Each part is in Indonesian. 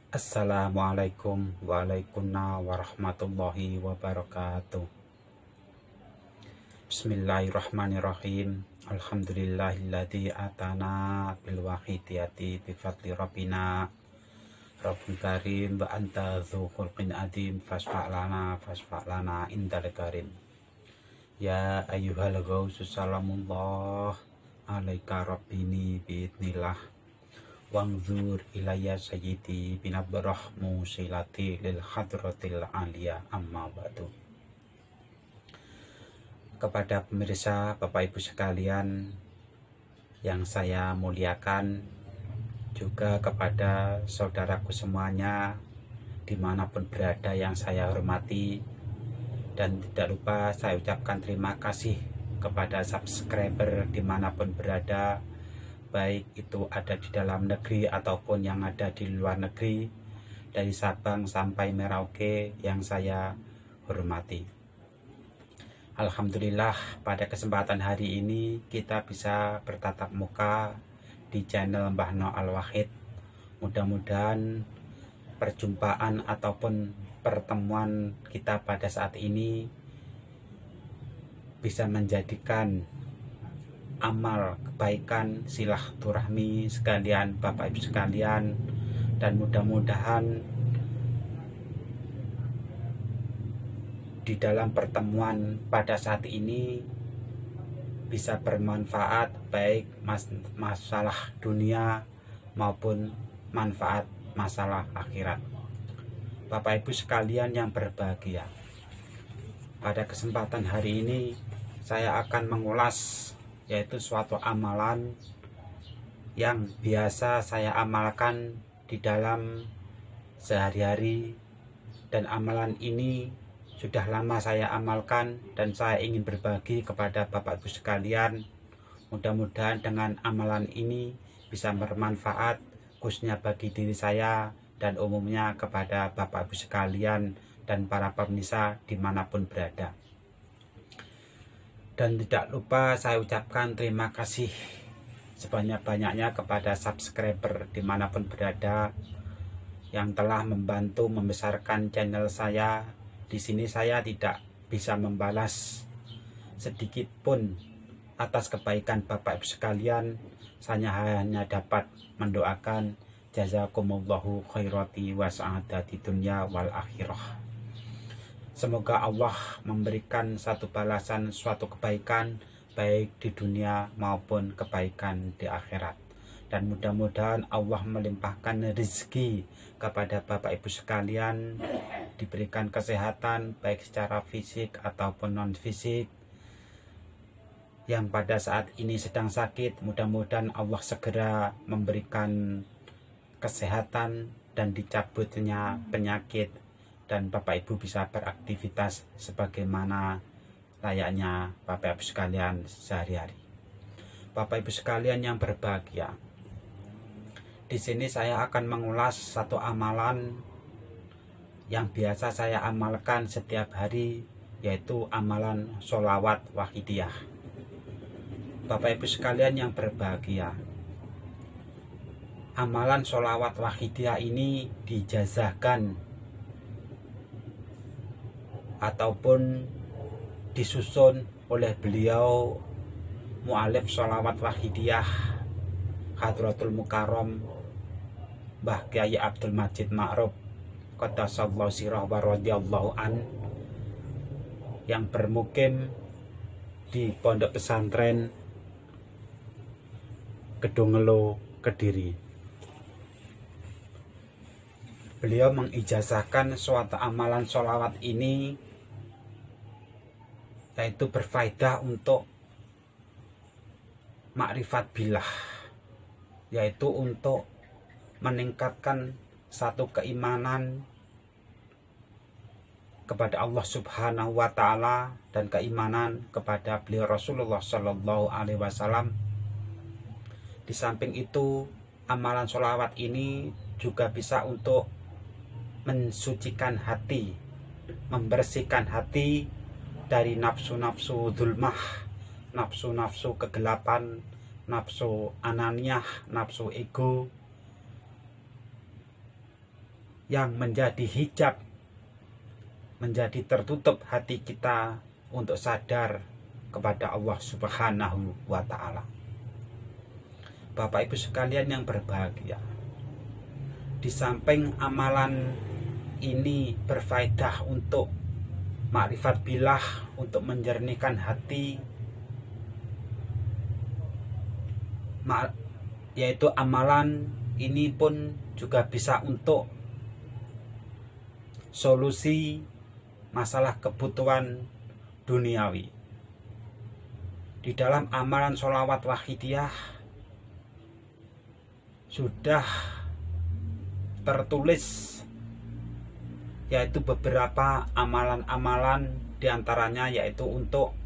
Assalamualaikum warahmatullahi wabarakatuh. Bismillahirrahmanirrahim. Alhamdulillahilladzi atana bil wahidiyati bi fadli rabbina Rabbul karim wa anta dzu khulqin adim fasfa'lana indal karim. Ya ayyuhal ghausu salamullah alaika rabbini biidnillah wangzur ilayya sayyidi binabrah musilati lil hadratil aliyah amma ba'du. Kepada pemirsa, Bapak Ibu sekalian yang saya muliakan, juga kepada saudaraku semuanya dimanapun berada yang saya hormati, dan tidak lupa saya ucapkan terima kasih kepada subscriber dimanapun berada, baik itu ada di dalam negeri ataupun yang ada di luar negeri, dari Sabang sampai Merauke yang saya hormati. Alhamdulillah, pada kesempatan hari ini kita bisa bertatap muka di channel Mbah No Al-Wahid. Mudah-mudahan perjumpaan ataupun pertemuan kita pada saat ini bisa menjadikan amal kebaikan silaturahmi sekalian Bapak Ibu sekalian, dan mudah-mudahan di dalam pertemuan pada saat ini bisa bermanfaat, baik masalah dunia maupun manfaat masalah akhirat. Bapak Ibu sekalian yang berbahagia, pada kesempatan hari ini saya akan mengulas yaitu suatu amalan yang biasa saya amalkan di dalam sehari-hari, dan amalan ini sudah lama saya amalkan dan saya ingin berbagi kepada Bapak Ibu sekalian. Mudah-mudahan dengan amalan ini bisa bermanfaat khususnya bagi diri saya dan umumnya kepada Bapak Ibu sekalian dan para pemirsa dimanapun berada. Dan tidak lupa saya ucapkan terima kasih sebanyak-banyaknya kepada subscriber dimanapun berada yang telah membantu membesarkan channel saya. Di sini saya tidak bisa membalas sedikit pun atas kebaikan Bapak Ibu sekalian. Saya hanya dapat mendoakan jazakumullahu khairati wa sa'adati dunya wal akhirah. Semoga Allah memberikan satu balasan, suatu kebaikan baik di dunia maupun kebaikan di akhirat. Dan mudah-mudahan Allah melimpahkan rezeki kepada Bapak Ibu sekalian, diberikan kesehatan baik secara fisik ataupun non fisik. Yang pada saat ini sedang sakit, mudah-mudahan Allah segera memberikan kesehatan dan dicabutnya penyakit, dan Bapak Ibu bisa beraktivitas sebagaimana layaknya Bapak Ibu sekalian sehari-hari. Bapak Ibu sekalian yang berbahagia, di sini saya akan mengulas satu amalan yang biasa saya amalkan setiap hari, yaitu amalan sholawat wahidiyah. Bapak Ibu sekalian yang berbahagia, amalan sholawat wahidiyah ini dijazahkan ataupun disusun oleh beliau mu'alif sholawat wahidiyah Hadratul Mukarram Mbah Kyai Abdul Majid Ma'ruf Qaddasallahu sirah wa radhiyallahu an, yang bermukim di Pondok Pesantren Kedungelo, Kediri. Beliau mengijazahkan suatu amalan sholawat ini yaitu berfaedah untuk makrifat billah, yaitu untuk meningkatkan satu keimanan kepada Allah Subhanahu wa Ta'ala dan keimanan kepada beliau Rasulullah Shallallahu Alaihi Wasallam. Di samping itu, amalan sholawat ini juga bisa untuk mensucikan hati, membersihkan hati dari nafsu-nafsu dzulmah, nafsu-nafsu kegelapan, nafsu ananiyah, nafsu ego, yang menjadi hijab, menjadi tertutup hati kita untuk sadar kepada Allah Subhanahu wa Ta'ala. Bapak Ibu sekalian yang berbahagia, di samping amalan ini berfaedah untuk makrifat billah, untuk menjernihkan hati, yaitu amalan ini pun juga bisa untuk solusi masalah kebutuhan duniawi. Di dalam amalan sholawat wahidiyah sudah tertulis yaitu beberapa amalan-amalan, diantaranya yaitu untuk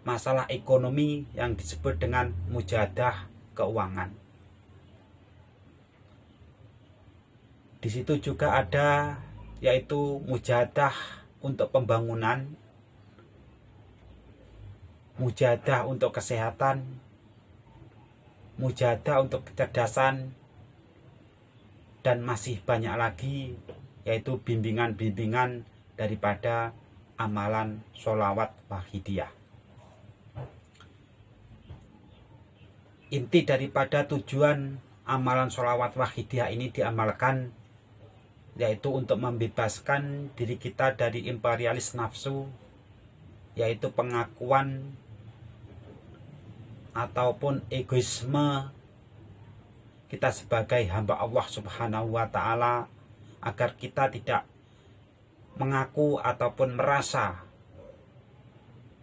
masalah ekonomi yang disebut dengan mujahadah keuangan. Di situ juga ada yaitu mujahadah untuk pembangunan, mujahadah untuk kesehatan, mujahadah untuk kecerdasan, dan masih banyak lagi yaitu bimbingan-bimbingan daripada amalan sholawat wahidiyah. Inti daripada tujuan amalan sholawat wahidiyah ini diamalkan yaitu untuk membebaskan diri kita dari imperialis nafsu, yaitu pengakuan ataupun egoisme kita sebagai hamba Allah Subhanahu wa Ta'ala, agar kita tidak mengaku ataupun merasa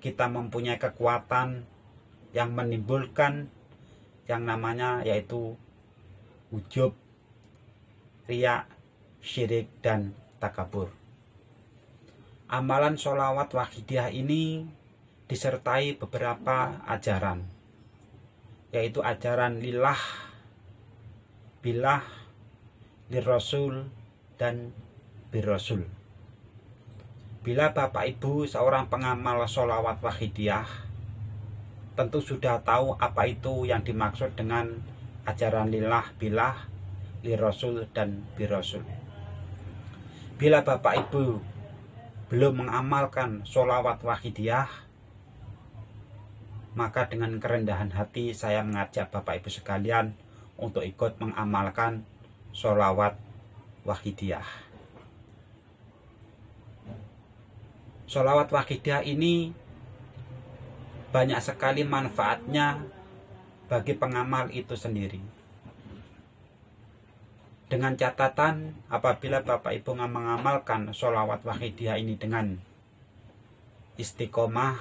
kita mempunyai kekuatan yang menimbulkan yang namanya yaitu ujub, riya, syirik, dan takabur. Amalan sholawat wahidiyah ini disertai beberapa ajaran, yaitu ajaran lillah, billah, lirrasul, dan birrasul. Bila Bapak Ibu seorang pengamal sholawat wahidiyah tentu sudah tahu apa itu yang dimaksud dengan ajaran lillah, billah, lirrasul, dan birrasul. Bila Bapak Ibu belum mengamalkan sholawat wahidiyah, maka dengan kerendahan hati saya mengajak Bapak Ibu sekalian untuk ikut mengamalkan sholawat wahidiyah. Sholawat wahidiyah ini banyak sekali manfaatnya bagi pengamal itu sendiri. Dengan catatan, apabila Bapak Ibu mengamalkan sholawat wahidiyah ini dengan istiqomah,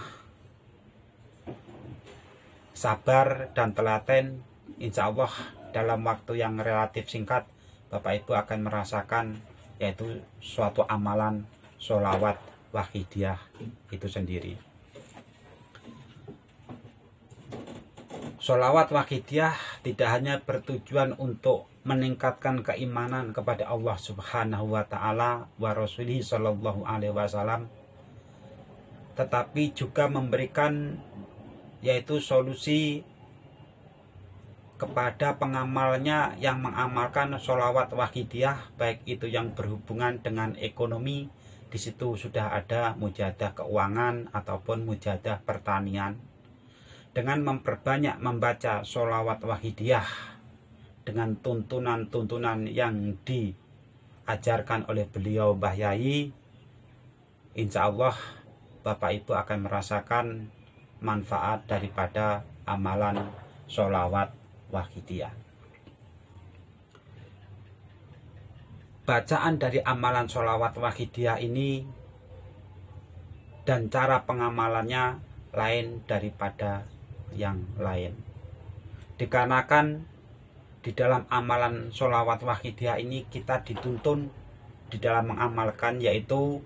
sabar, dan telaten, insya Allah dalam waktu yang relatif singkat Bapak Ibu akan merasakan yaitu suatu amalan sholawat wahidiyah itu sendiri. Sholawat wahidiyah tidak hanya bertujuan untuk meningkatkan keimanan kepada Allah Subhanahu wa Ta'ala wa Rasulih Sallallahu Alaihi Wasallam, tetapi juga memberikan yaitu solusi kepada pengamalnya yang mengamalkan sholawat wahidiyah, baik itu yang berhubungan dengan ekonomi. Di situ sudah ada mujahadah keuangan ataupun mujahadah pertanian. Dengan memperbanyak membaca sholawat wahidiyah dengan tuntunan-tuntunan yang diajarkan oleh beliau Mbah Yai, insya Allah Bapak Ibu akan merasakan manfaat daripada amalan sholawat wahidiyah. Bacaan dari amalan sholawat wahidiyah ini dan cara pengamalannya lain daripada yang lain, dikarenakan di dalam amalan sholawat wahidiyah ini kita dituntun di dalam mengamalkan, yaitu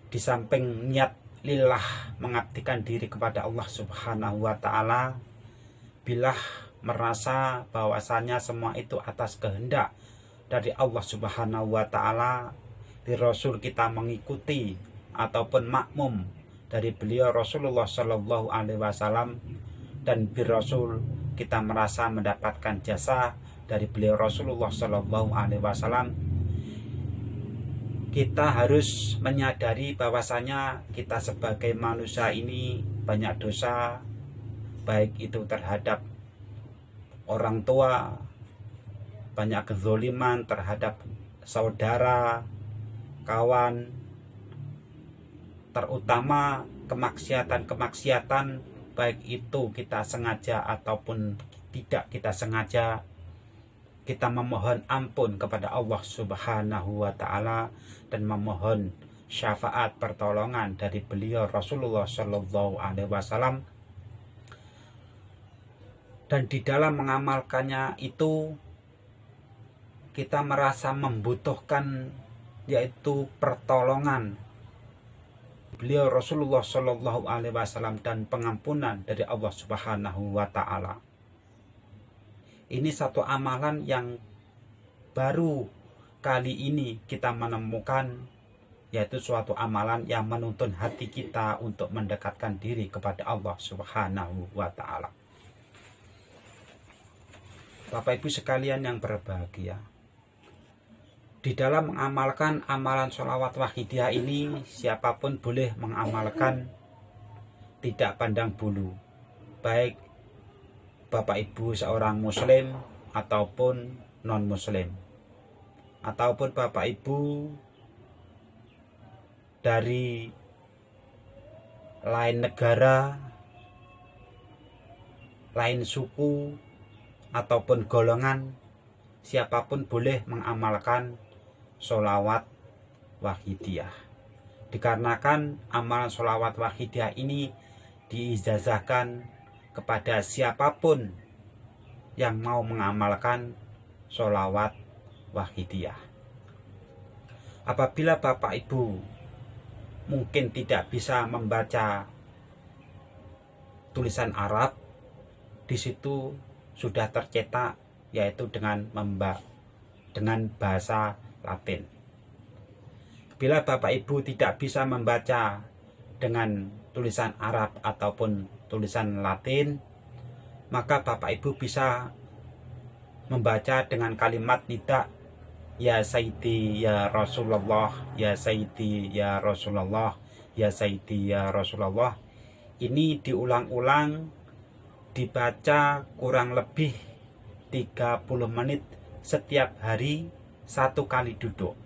di samping niat lillah mengabdikan diri kepada Allah Subhanahu wa Ta'ala, bila merasa bahwasanya semua itu atas kehendak dari Allah Subhanahu wa Ta'ala, di Rasul kita mengikuti ataupun makmum dari beliau Rasulullah Shallallahu Alaihi Wasallam, dan bir Rasul kita merasa mendapatkan jasa dari beliau Rasulullah Shallallahu Alaihi Wasallam, kita harus menyadari bahwasanya kita sebagai manusia ini banyak dosa, baik itu terhadap orang tua, banyak kezoliman terhadap saudara, kawan, terutama kemaksiatan-kemaksiatan, baik itu kita sengaja ataupun tidak kita sengaja. Kita memohon ampun kepada Allah Subhanahu wa Ta'ala dan memohon syafaat pertolongan dari beliau Rasulullah Shallallahu Alaihi Wasallam. Dan di dalam mengamalkannya itu kita merasa membutuhkan yaitu pertolongan beliau Rasulullah Shallallahu Alaihi Wasallam dan pengampunan dari Allah Subhanahu wa Ta'ala. Ini satu amalan yang baru kali ini kita menemukan, yaitu suatu amalan yang menuntun hati kita untuk mendekatkan diri kepada Allah Subhanahu wa Ta'ala. Bapak Ibu sekalian yang berbahagia, di dalam mengamalkan amalan sholawat wahidiyah ini, siapapun boleh mengamalkan, tidak pandang bulu, baik Bapak Ibu seorang muslim ataupun non muslim, ataupun Bapak Ibu dari lain negara, lain suku ataupun golongan, siapapun boleh mengamalkan sholawat wahidiyah. Dikarenakan amalan sholawat wahidiyah ini diijazahkan kepada siapapun yang mau mengamalkan sholawat wahidiyah. Apabila Bapak Ibu mungkin tidak bisa membaca tulisan Arab, di situ sudah tercetak yaitu dengan bahasa Latin. Bila Bapak Ibu tidak bisa membaca dengan tulisan Arab ataupun tulisan Latin, maka Bapak Ibu bisa membaca dengan kalimat nida, ya Sayyidi ya Rasulullah, ya Sayyidi ya Rasulullah, ya Sayyidi ya Rasulullah. Ini diulang-ulang, dibaca kurang lebih 30 menit setiap hari, 1 kali duduk.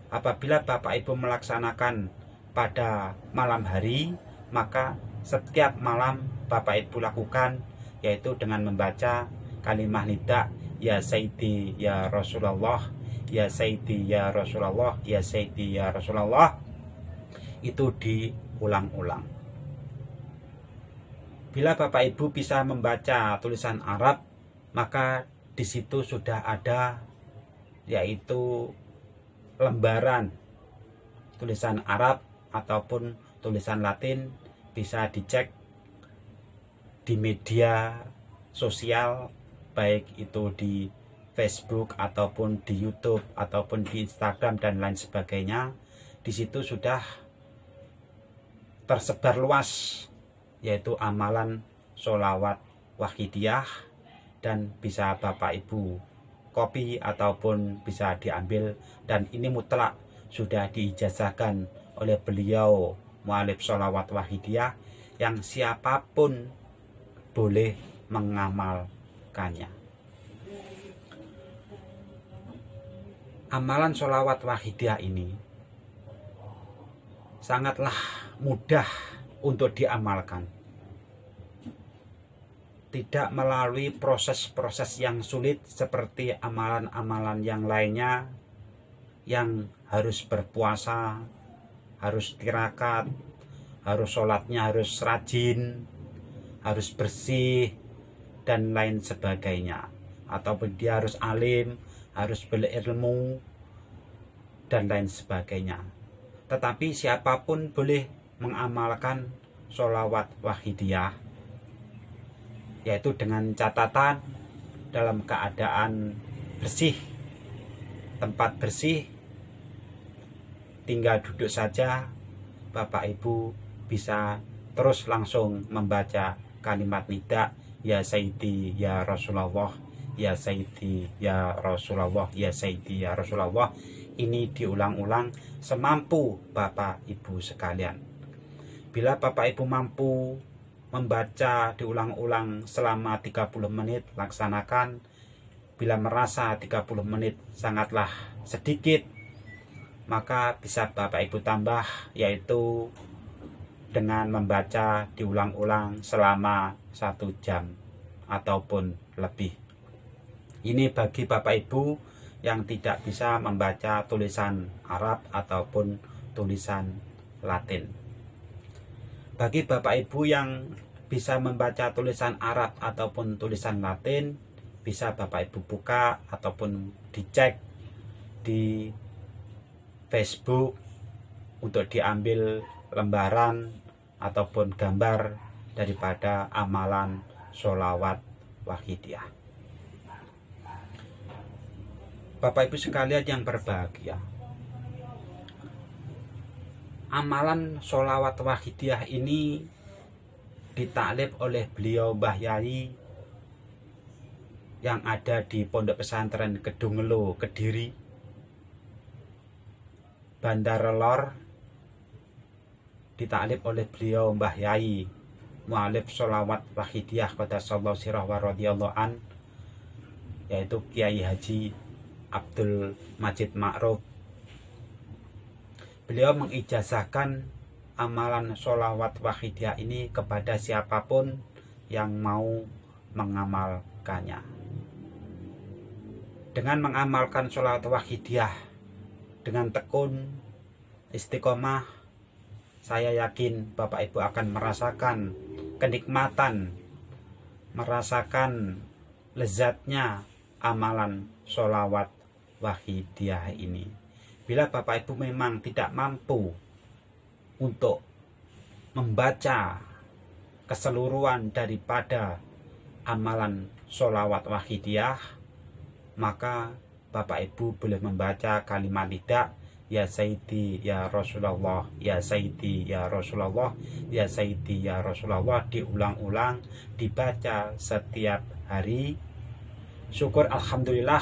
Apabila Bapak Ibu melaksanakan pada malam hari, maka setiap malam Bapak Ibu lakukan, yaitu dengan membaca kalimat nida, ya Sayyidi ya Rasulullah, ya Sayyidi ya Rasulullah, ya Sayyidi ya Rasulullah. Itu diulang-ulang. Bila Bapak Ibu bisa membaca tulisan Arab, maka di situ sudah ada yaitu lembaran tulisan Arab ataupun tulisan Latin, bisa dicek di media sosial, baik itu di Facebook ataupun di YouTube ataupun di Instagram dan lain sebagainya. Di situ sudah tersebar luas yaitu amalan sholawat wahidiyah, dan bisa Bapak Ibu copy ataupun bisa diambil, dan ini mutlak sudah diijazahkan oleh beliau mu'alif sholawat wahidiyah yang siapapun boleh mengamalkannya. Amalan sholawat wahidiyah ini sangatlah mudah untuk diamalkan, tidak melalui proses-proses yang sulit seperti amalan-amalan yang lainnya yang harus berpuasa, harus tirakat, harus sholatnya harus rajin, harus bersih, dan lain sebagainya. Ataupun dia harus alim, harus berilmu, dan lain sebagainya. Tetapi siapapun boleh mengamalkan sholawat wahidiyah, yaitu dengan catatan dalam keadaan bersih, tempat bersih, tinggal duduk saja. Bapak Ibu bisa terus langsung membaca kalimat nida, ya Sayyidi ya Rasulullah, ya Sayyidi ya Rasulullah, ya Sayyidi ya Rasulullah. Ini diulang-ulang semampu Bapak Ibu sekalian. Bila Bapak Ibu mampu membaca diulang-ulang selama 30 menit, laksanakan. Bila merasa 30 menit sangatlah sedikit, maka bisa Bapak Ibu tambah, yaitu dengan membaca diulang-ulang selama 1 jam ataupun lebih. Ini bagi Bapak Ibu yang tidak bisa membaca tulisan Arab ataupun tulisan Latin. Bagi Bapak Ibu yang bisa membaca tulisan Arab ataupun tulisan Latin, bisa Bapak Ibu buka ataupun dicek di Facebook untuk diambil lembaran ataupun gambar daripada amalan sholawat wahidiyah. Bapak Ibu sekalian yang berbahagia, amalan sholawat wahidiyah ini ditaklif oleh beliau Mbah Yai yang ada di Pondok Pesantren Kedungelo, Kediri, Bandar Lor, ditaklif oleh beliau Mbah Yai, mu'alif sholawat wahidiyah qaddasallahu sirah wa radhiyallahu an, yaitu Kiai Haji Abdul Majid Ma'ruf. Beliau mengijazahkan amalan sholawat wahidiyah ini kepada siapapun yang mau mengamalkannya. Dengan mengamalkan sholawat wahidiyah dengan tekun, istiqomah, saya yakin Bapak Ibu akan merasakan kenikmatan, merasakan lezatnya amalan sholawat wahidiyah ini. Bila Bapak Ibu memang tidak mampu untuk membaca keseluruhan daripada amalan sholawat wahidiyah, maka Bapak Ibu boleh membaca kalimat nida ya Sayyidi ya Rasulullah, ya Sayyidi ya Rasulullah, ya Sayyidi ya Rasulullah, diulang-ulang, dibaca setiap hari. Syukur alhamdulillah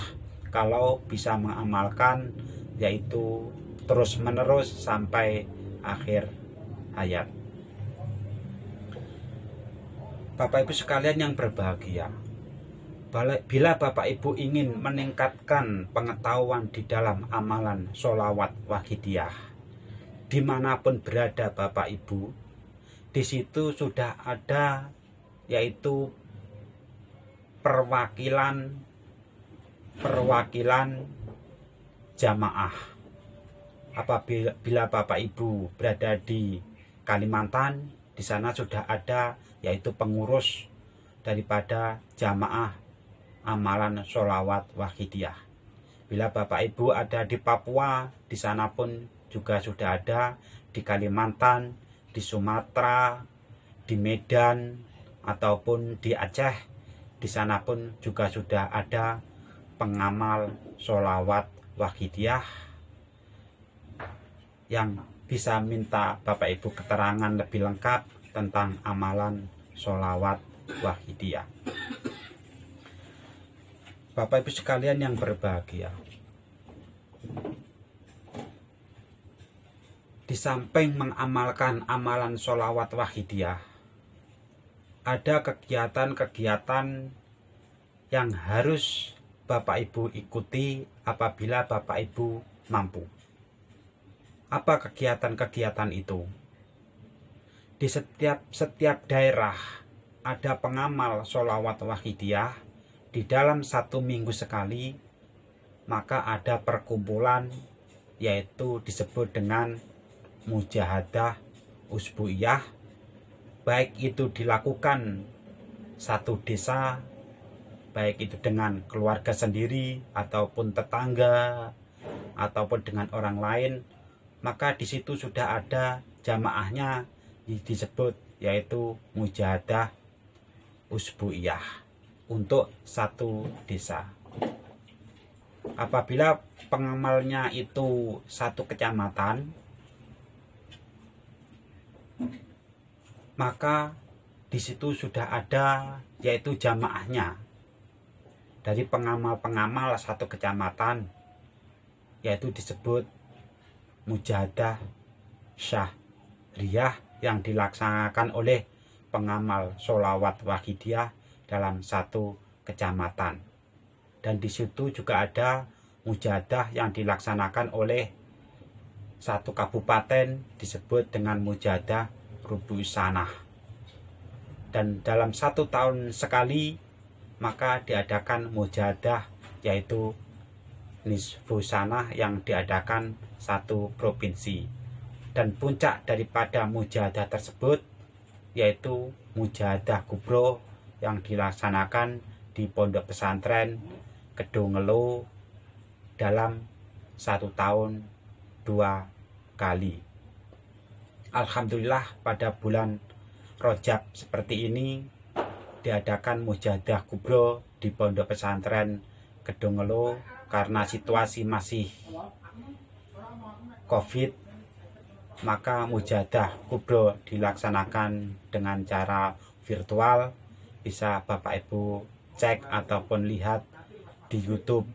kalau bisa mengamalkan, yaitu terus menerus sampai akhir hayat. Bapak Ibu sekalian yang berbahagia, bila Bapak Ibu ingin meningkatkan pengetahuan di dalam amalan sholawat wahidiyah, dimanapun berada Bapak Ibu, di situ sudah ada yaitu perwakilan jamaah. Apabila Bapak Ibu berada di Kalimantan, di sana sudah ada yaitu pengurus daripada jamaah amalan sholawat wahidiyah. Bila Bapak Ibu ada di Papua, di sana pun juga sudah ada, di Kalimantan, di Sumatera, di Medan, ataupun di Aceh, di sana pun juga sudah ada pengamal sholawat wahidiyah yang bisa minta Bapak Ibu keterangan lebih lengkap tentang amalan sholawat wahidiyah. Bapak Ibu sekalian yang berbahagia, di samping mengamalkan amalan sholawat wahidiyah, ada kegiatan-kegiatan yang harus Bapak Ibu ikuti apabila Bapak Ibu mampu. Apa kegiatan-kegiatan itu? Di setiap daerah ada pengamal sholawat wahidiyah. Di dalam 1 minggu sekali, maka ada perkumpulan, yaitu disebut dengan mujahadah usbuiyah, baik itu dilakukan satu desa, baik itu dengan keluarga sendiri ataupun tetangga ataupun dengan orang lain, maka di situ sudah ada jamaahnya disebut yaitu mujahadah usbuiyah untuk satu desa. Apabila pengamalnya itu 1 kecamatan, maka di situ sudah ada yaitu jamaahnya. dari pengamal-pengamal satu kecamatan, yaitu disebut mujahadah syahriyah yang dilaksanakan oleh pengamal sholawat wahidiyah dalam satu kecamatan. Dan di situ juga ada mujahadah yang dilaksanakan oleh satu kabupaten disebut dengan mujahadah rubu sanah. Dan dalam 1 tahun sekali maka diadakan mujahadah, yaitu nisfu sanah yang diadakan satu provinsi. Dan puncak daripada mujahadah tersebut yaitu mujahadah kubro yang dilaksanakan di pondok pesantren Kedungelo dalam 1 tahun 2 kali. Alhamdulillah pada bulan Rajab seperti ini diadakan mujahadah kubro di pondok pesantren Kedungelo karena situasi masih COVID, maka mujahadah kubro dilaksanakan dengan cara virtual. Bisa Bapak Ibu cek ataupun lihat di YouTube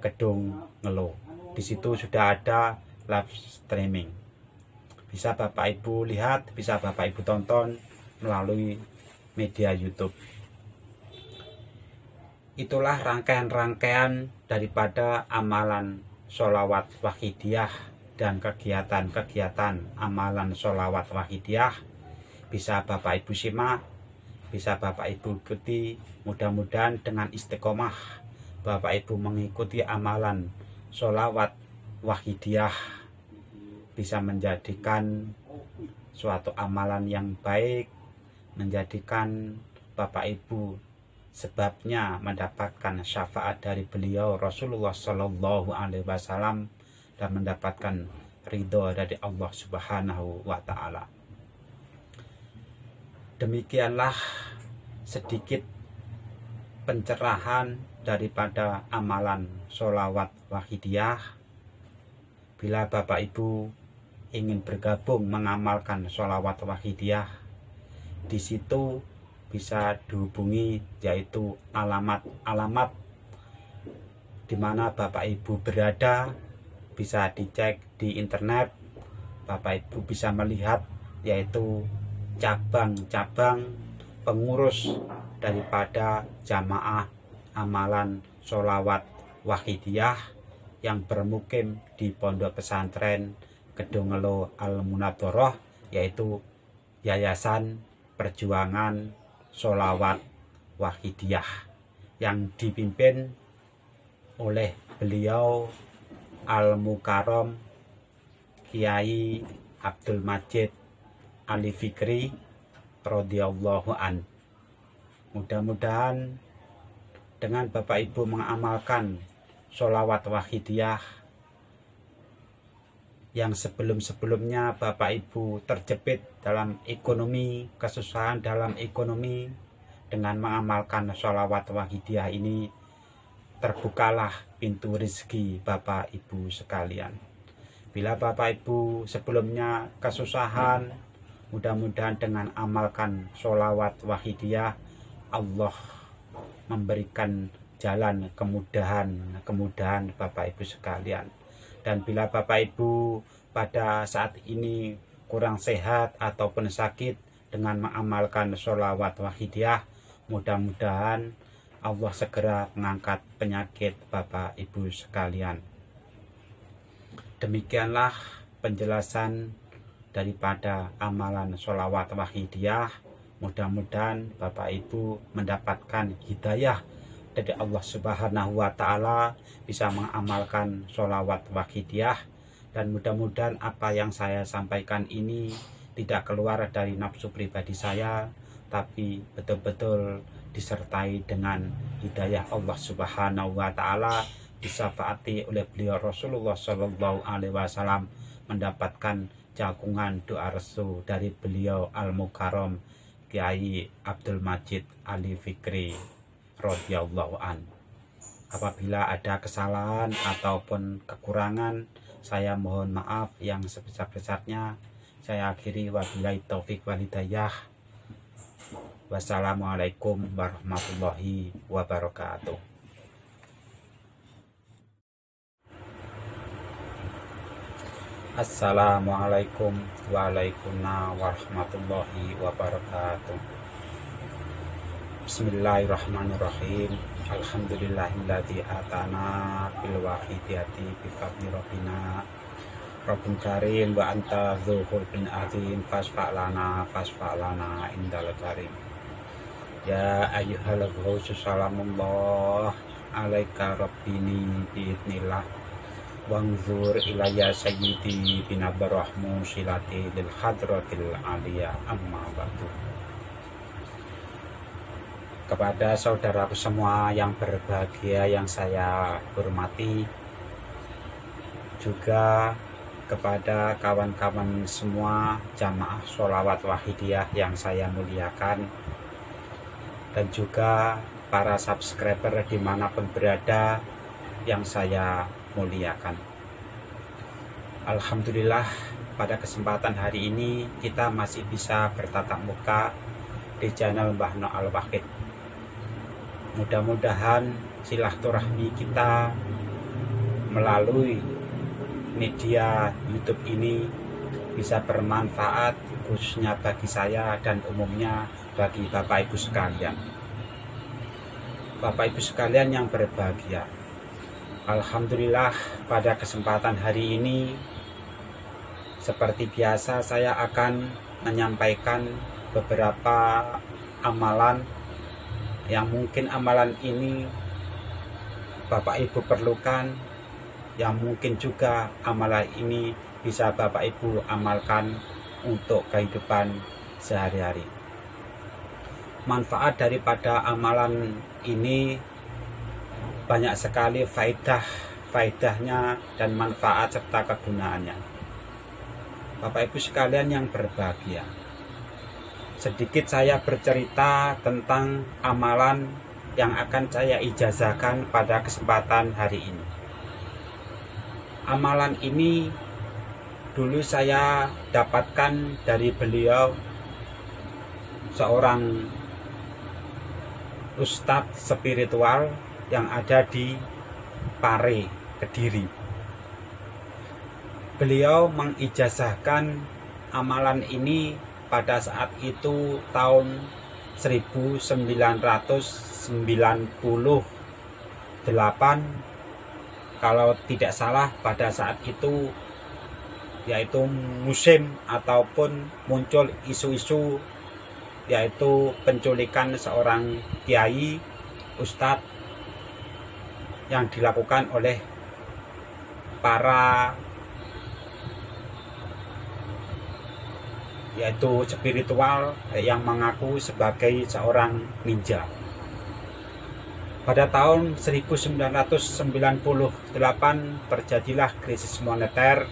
Kedungelo. Di situ sudah ada live streaming. Bisa Bapak Ibu lihat, bisa Bapak Ibu tonton melalui media YouTube. Itulah rangkaian-rangkaian daripada amalan sholawat wahidiyah dan kegiatan-kegiatan amalan sholawat wahidiyah. Bisa Bapak Ibu simak, bisa Bapak Ibu ikuti. Mudah-mudahan dengan istiqomah Bapak Ibu mengikuti amalan sholawat wahidiyah bisa menjadikan suatu amalan yang baik, menjadikan Bapak Ibu sebabnya mendapatkan syafaat dari beliau Rasulullah Shallallahu Alaihi Wasallam dan mendapatkan ridho dari Allah Subhanahu wa Ta'ala. Demikianlah sedikit pencerahan daripada amalan sholawat wahidiyah. Bila Bapak Ibu ingin bergabung mengamalkan sholawat wahidiyah, di situ bisa dihubungi, yaitu alamat-alamat di mana Bapak Ibu berada bisa dicek di internet. Bapak Ibu bisa melihat yaitu cabang-cabang pengurus daripada jamaah amalan sholawat wahidiyah yang bermukim di pondok pesantren Kedungelo Al-Munadharah, yaitu Yayasan Perjuangan Sholawat Wahidiyah yang dipimpin oleh beliau Al-Mukarram Kiai Abdul Majid Ali Fikri radhiyallahu an. Mudah-mudahan dengan Bapak Ibu mengamalkan sholawat wahidiyah yang sebelum-sebelumnya Bapak Ibu terjepit dalam ekonomi, kesusahan dalam ekonomi, dengan mengamalkan sholawat wahidiyah ini terbukalah pintu rezeki Bapak Ibu sekalian. Bila Bapak Ibu sebelumnya kesusahan, mudah-mudahan dengan amalkan sholawat wahidiyah Allah memberikan jalan kemudahan Bapak Ibu sekalian. Dan bila Bapak Ibu pada saat ini kurang sehat ataupun sakit, dengan mengamalkan sholawat wahidiyah, mudah-mudahan Allah segera mengangkat penyakit Bapak Ibu sekalian. Demikianlah penjelasan daripada amalan sholawat wahidiyah. Mudah-mudahan Bapak Ibu mendapatkan hidayah dari Allah Subhanahu wa Ta'ala, bisa mengamalkan sholawat wahidiyah, dan mudah-mudahan apa yang saya sampaikan ini tidak keluar dari nafsu pribadi saya, tapi betul-betul disertai dengan hidayah Allah Subhanahu wa Ta'ala, disyafaati oleh beliau Rasulullah Shallallahu Alaihi Wasallam, mendapatkan jagungan doa restu dari beliau Al-Mukarram Kiai Abdul Majid Ali Fikri radhiyallahu an. Apabila ada kesalahan ataupun kekurangan, saya mohon maaf yang sebesar-besarnya. Saya akhiri, wabillahi taufik wal hidayah. Wassalamualaikum warahmatullahi wabarakatuh. Assalamualaikum warahmatullahi wabarakatuh. Bismillahirrahmanirrahim. Alhamdulillahilladzi atana bil wahidiyati bi fadli rabbina Rabbun karim wa anta dzul bin azim fasfa'lana indal karim. Ya ayyuhal ghausu salamullah alaika rabbini biidnillah wangzur ilayya sayyidi binabarahmu silati lil hadratil aliyah amma ba'du. Kepada saudaraku semua yang berbahagia yang saya hormati, juga kepada kawan-kawan semua jamaah sholawat wahidiyah yang saya muliakan, dan juga para subscriber dimanapun berada yang saya muliakan. Alhamdulillah, pada kesempatan hari ini kita masih bisa bertatap muka di channel Mbah No Al-Wahid. Mudah-mudahan silaturahmi kita melalui media YouTube ini bisa bermanfaat, khususnya bagi saya dan umumnya bagi Bapak Ibu sekalian. Bapak Ibu sekalian yang berbahagia, alhamdulillah pada kesempatan hari ini seperti biasa saya akan menyampaikan beberapa amalan yang mungkin amalan ini Bapak Ibu perlukan, yang mungkin juga amalan ini bisa Bapak Ibu amalkan untuk kehidupan sehari-hari. Manfaat daripada amalan ini banyak sekali faedahnya dan manfaat serta kegunaannya. Bapak Ibu sekalian yang berbahagia, sedikit saya bercerita tentang amalan yang akan saya ijazahkan pada kesempatan hari ini. Amalan ini dulu saya dapatkan dari beliau, seorang ustadz spiritual yang ada di Pare, Kediri. Beliau mengijazahkan amalan ini pada saat itu tahun 1998, kalau tidak salah pada saat itu, yaitu musim ataupun muncul isu-isu yaitu penculikan seorang kiai ustadz yang dilakukan oleh para yaitu spiritual yang mengaku sebagai seorang ninja. Pada tahun 1998 terjadilah krisis moneter,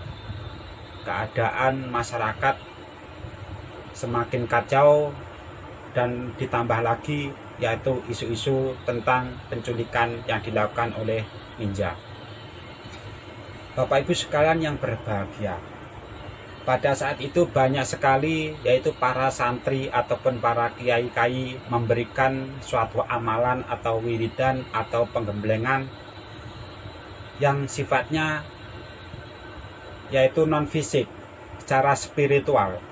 keadaan masyarakat semakin kacau, dan ditambah lagi yaitu isu-isu tentang penculikan yang dilakukan oleh ninja. Bapak Ibu sekalian yang berbahagia, pada saat itu banyak sekali yaitu para santri ataupun para kiai-kiai memberikan suatu amalan atau wiridan atau penggemblengan yang sifatnya yaitu non fisik, secara spiritual.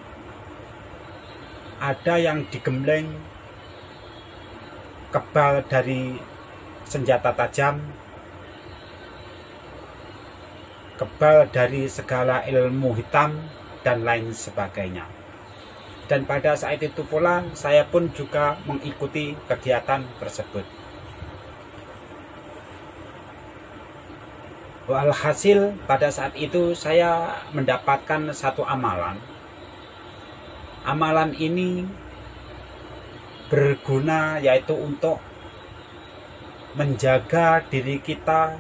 Ada yang digembleng kebal dari senjata tajam, kebal dari segala ilmu hitam, dan lain sebagainya. Dan pada saat itu pula saya pun juga mengikuti kegiatan tersebut. Walhasil pada saat itu saya mendapatkan satu amalan. Amalan ini berguna yaitu untuk menjaga diri kita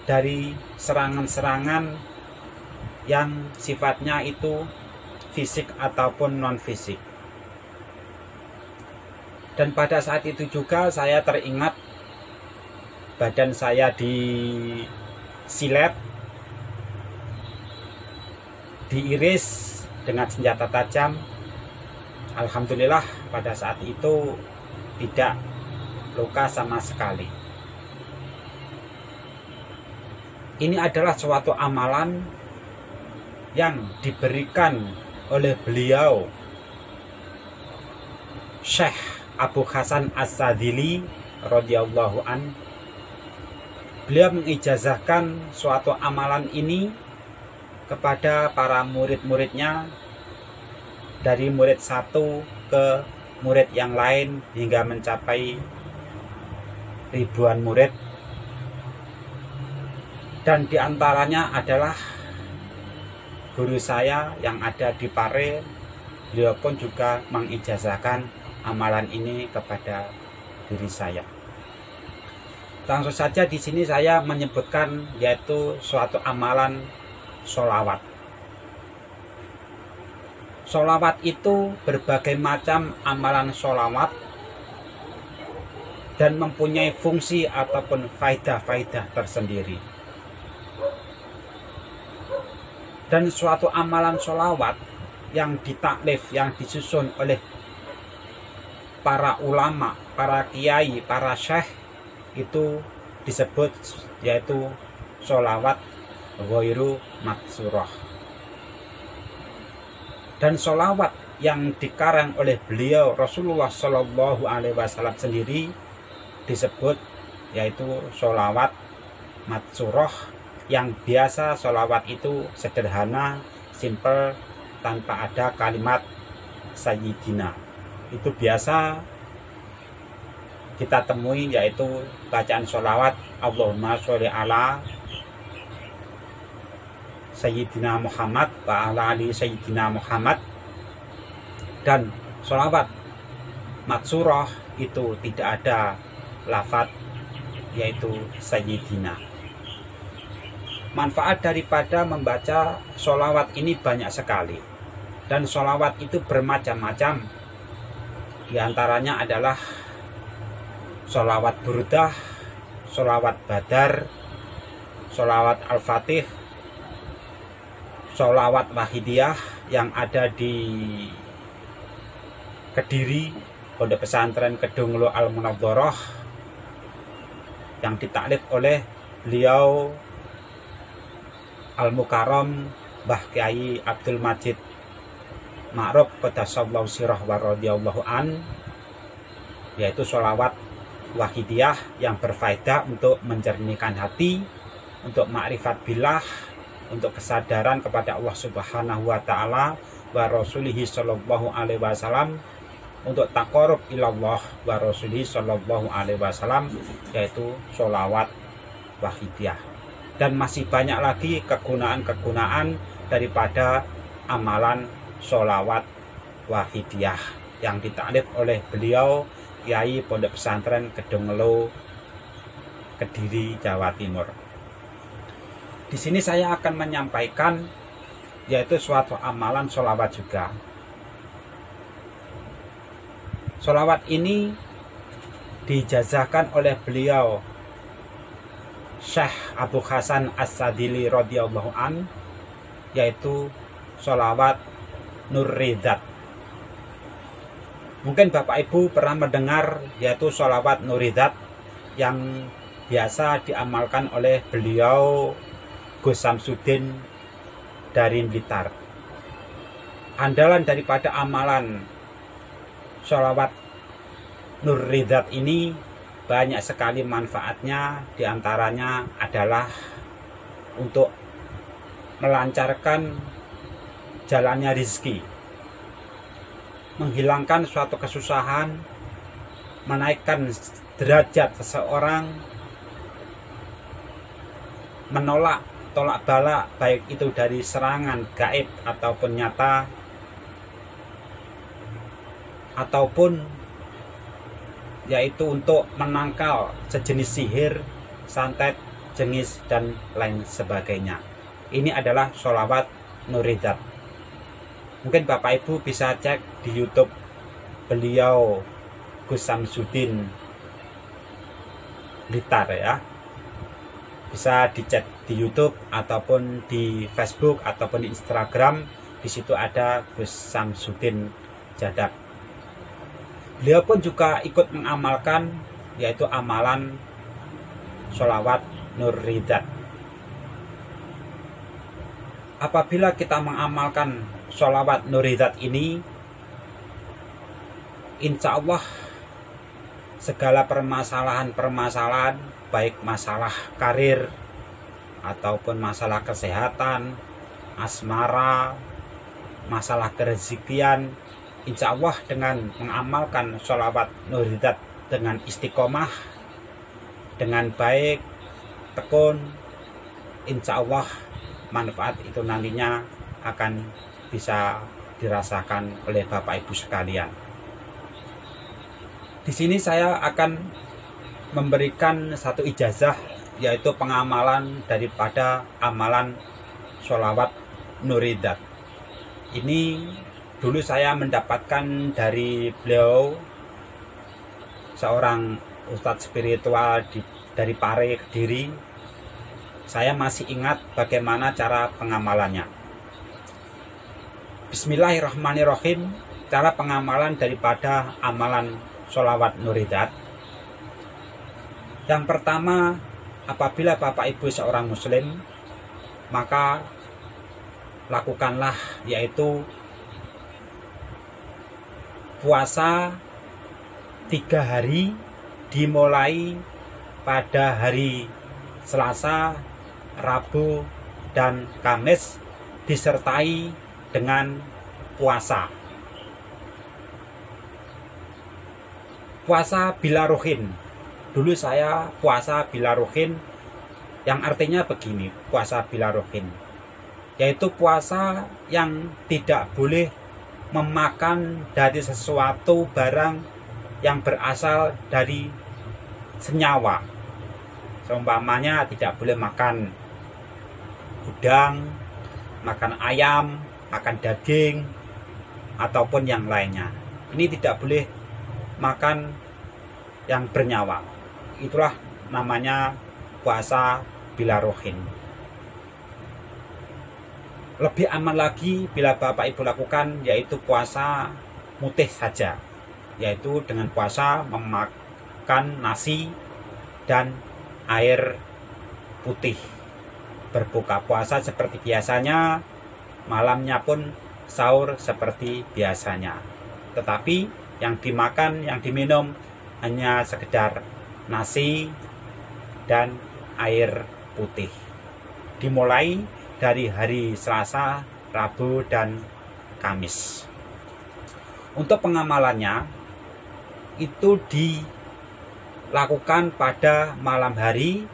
dari serangan-serangan yang sifatnya itu fisik ataupun non fisik. Dan pada saat itu juga saya teringat badan saya disilet, diiris dengan senjata tajam. Alhamdulillah pada saat itu tidak luka sama sekali. Ini adalah suatu amalan yang diberikan oleh beliau Syekh Abu Hasan As-Sadili radhiyallahu an. Beliau mengijazahkan suatu amalan ini kepada para murid-muridnya, dari murid satu ke murid yang lain hingga mencapai ribuan murid, dan diantaranya adalah guru saya yang ada di Pare. Beliau pun juga mengijazahkan amalan ini kepada diri saya. Langsung saja di sini saya menyebutkan yaitu suatu amalan sholawat. Sholawat itu berbagai macam amalan sholawat dan mempunyai fungsi ataupun faidah-faidah tersendiri. Dan suatu amalan sholawat yang ditaklif, yang disusun oleh para ulama, para kiai, para syekh, itu disebut yaitu sholawat ghairu maksurah. Dan sholawat yang dikarang oleh beliau Rasulullah Shallallahu Alaihi Wasallam sendiri disebut yaitu sholawat maksurah, yang biasa sholawat itu sederhana, simple, tanpa ada kalimat sayyidina. Itu biasa kita temui, yaitu bacaan sholawat Allahumma sholli ala sayyidina Muhammad wa ala ali sayyidina Muhammad. Dan sholawat maksurah itu tidak ada lafaz yaitu sayyidina. Manfaat daripada membaca sholawat ini banyak sekali, dan sholawat itu bermacam-macam. Di antaranya adalah sholawat burdah, sholawat badar, sholawat al-fatih, sholawat wahidiyah yang ada di Kediri, Pondok Pesantren Kedunglo Al-Munawwarah, yang ditaklif oleh beliau Al-Mukarram Mbah Kyai Abdul Majid Ma'ruf qaddasallahu sirah wa radhiyallahu an, yaitu sholawat wahidiyah yang berfaedah untuk menjernihkan hati, untuk ma'rifat billah, untuk kesadaran kepada Allah Subhanahu wa taala wa rasulihi sallallahu alaihi wasallam, untuk taqarrub ilallah wa rasulihi sallallahu alaihi wasallam, yaitu sholawat wahidiyah. Dan masih banyak lagi kegunaan-kegunaan daripada amalan sholawat wahidiyah yang ditaklif oleh beliau Kiai Pondok Pesantren Kedunglo, Kediri, Jawa Timur. Di sini saya akan menyampaikan yaitu suatu amalan sholawat juga. Sholawat ini dijazahkan oleh beliau Syekh Abu Hasan As-Sadili radhiyallahu an, yaitu sholawat Nurridat. Mungkin Bapak Ibu pernah mendengar yaitu sholawat Nurridat yang biasa diamalkan oleh beliau Gus Samsudin dari Blitar. Andalan daripada amalan sholawat Nurridat ini banyak sekali manfaatnya. Diantaranya adalah untuk melancarkan jalannya rezeki, menghilangkan suatu kesusahan, menaikkan derajat seseorang, menolak tolak bala baik itu dari serangan gaib ataupun nyata, ataupun yaitu untuk menangkal sejenis sihir, santet, jengis, dan lain sebagainya. Ini adalah sholawat Nurridat. Mungkin Bapak Ibu bisa cek di YouTube beliau Gus Samsudin Blitar ya. Bisa dicek di YouTube ataupun di Facebook ataupun di Instagram. Di situ ada Gus Samsudin Jadak. Beliau pun juga ikut mengamalkan yaitu amalan sholawat Nurridat. apabila kita mengamalkan sholawat nuridat ini, insya Allah segala permasalahan-permasalahan, baik masalah karir ataupun masalah kesehatan, asmara, masalah kerezekian, insya Allah dengan mengamalkan sholawat nuridat dengan istiqomah, dengan baik, tekun, insya Allah manfaat itu nantinya akan bisa dirasakan oleh Bapak Ibu sekalian. Di sini saya akan memberikan satu ijazah, yaitu pengamalan daripada amalan sholawat nuridat. Ini dulu saya mendapatkan dari beliau, seorang ustadz spiritual dari Pare, Kediri. Saya masih ingat bagaimana cara pengamalannya. Bismillahirrahmanirrahim. Cara pengamalan daripada amalan sholawat nuridat. Yang pertama, apabila Bapak Ibu seorang muslim, maka lakukanlah yaitu puasa 3 hari, dimulai pada hari Selasa, Rabu, dan Kamis, disertai dengan puasa. Puasa bila ruhin. Dulu saya puasa bila ruhin, yang artinya begini, puasa bila ruhin, yaitu puasa yang tidak boleh memakan dari sesuatu barang yang berasal dari senyawa. Seumpamanya tidak boleh makan udang, makan ayam, makan daging, ataupun yang lainnya. Ini tidak boleh makan yang bernyawa. Itulah namanya puasa bila ruhin. Lebih aman lagi bila Bapak Ibu lakukan, yaitu puasa mutih saja, yaitu dengan puasa memakan nasi dan air putih. Berbuka puasa seperti biasanya, malamnya pun sahur seperti biasanya. Tetapi yang dimakan, yang diminum hanya sekedar nasi dan air putih. Dimulai dari hari Selasa, Rabu, dan Kamis. Untuk pengamalannya itu dilakukan pada malam hari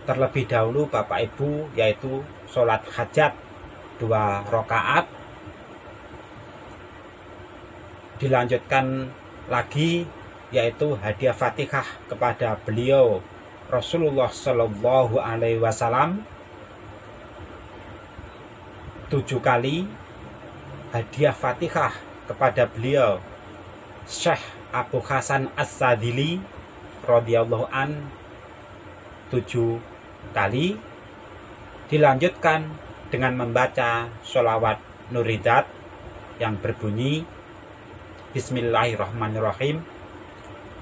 terlebih dahulu Bapak Ibu, yaitu sholat hajat 2 rakaat. Dilanjutkan lagi yaitu hadiah Fatihah kepada beliau Rasulullah Shallallahu Alaihi Wasallam 7 kali, hadiah Fatihah kepada beliau Syekh Abu Hasan As-Sadili radhiyallahu an 7 kali. Dilanjutkan dengan membaca sholawat nuridat yang berbunyi Bismillahirrahmanirrahim.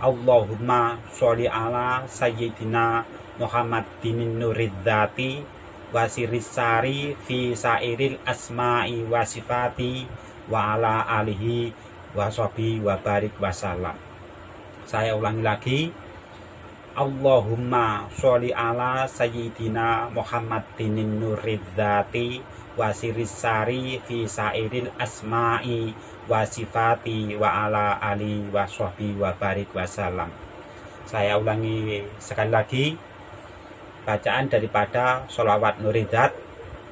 Allahumma sholli ala sayyidina Muhammadin nuriddati wasirisari fi sairil asma'i wa sifati wa ala alihi wa sahbihi wa barik wasallam. Saya ulangi lagi. Allahumma sholli ala sayyidina Muhammadin nuriddati wasirisari fi sairil asma'i wa sifati wa ala alihi wa sahbihi wa barik wasallam. Saya ulangi sekali lagi bacaan daripada sholawat nuridat.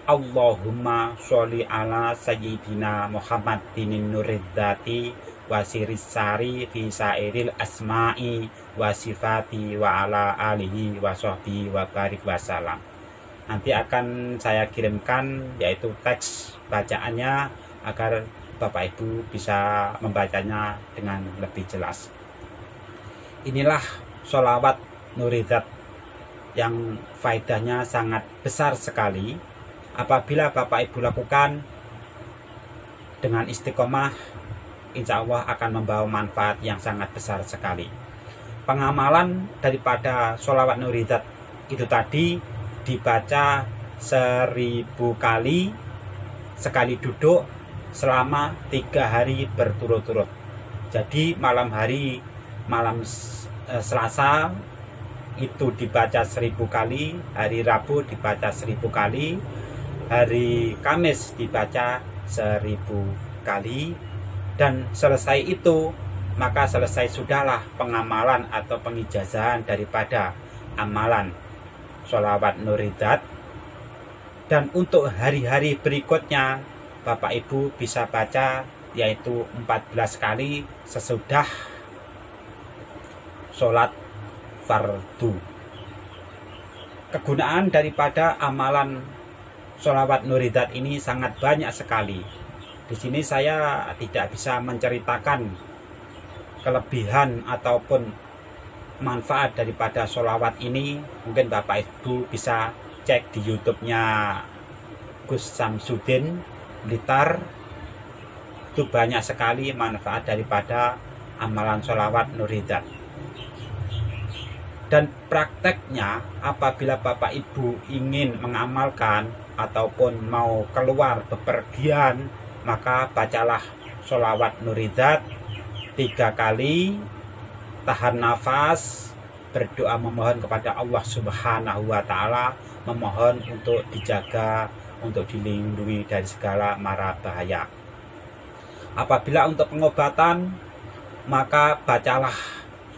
Allahumma sholli ala sayyidina Muhammadin nuriddati wasirisari fi sairil asma'i wa sifati wa ala alihi wa sahbihi wa barik wasallam. Nanti akan saya kirimkan yaitu teks bacaannya agar Bapak Ibu bisa membacanya dengan lebih jelas. Inilah sholawat nuridat yang faedahnya sangat besar sekali. Apabila Bapak Ibu lakukan dengan istiqomah, insya Allah akan membawa manfaat yang sangat besar sekali. Pengamalan daripada sholawat nuridat itu tadi dibaca 1000 kali sekali duduk selama 3 hari berturut-turut. Jadi malam Selasa itu dibaca 1000 kali, hari Rabu dibaca 1000 kali, hari Kamis dibaca 1000 kali, dan selesai itu maka selesai sudahlah pengamalan atau pengijazahan daripada amalan sholawat nuridat. Dan untuk hari-hari berikutnya Bapak Ibu bisa baca yaitu 14 kali sesudah sholat fardu. Kegunaan daripada amalan sholawat nuridat ini sangat banyak sekali. Di sini saya tidak bisa menceritakan kelebihan ataupun manfaat daripada sholawat ini. Mungkin Bapak Ibu bisa cek di YouTube-nya Gus Samsudin Blitar. Itu banyak sekali manfaat daripada amalan sholawat nuridat. Dan prakteknya apabila Bapak Ibu ingin mengamalkan ataupun mau keluar bepergian, maka bacalah sholawat nuridat 3 kali, tahan nafas, berdoa memohon kepada Allah Subhanahu wa Ta'ala, memohon untuk dijaga, untuk dilindungi dari segala mara bahaya. Apabila untuk pengobatan, maka bacalah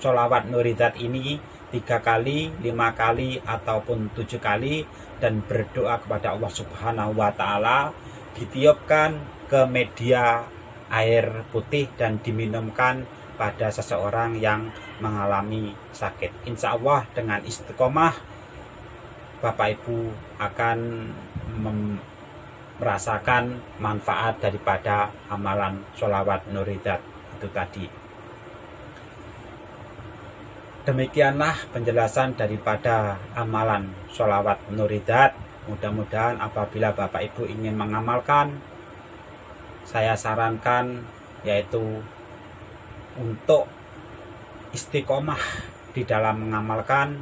sholawat nuridat ini 3 kali, 5 kali, ataupun 7 kali, dan berdoa kepada Allah Subhanahu wa Ta'ala, ditiupkan ke media air putih dan diminumkan pada seseorang yang mengalami sakit. Insya Allah dengan istiqomah Bapak Ibu akan merasakan manfaat daripada amalan sholawat nuridat itu tadi. Demikianlah penjelasan daripada amalan sholawat nuridat. Mudah-mudahan apabila Bapak Ibu ingin mengamalkan, saya sarankan yaitu untuk istiqomah di dalam mengamalkan.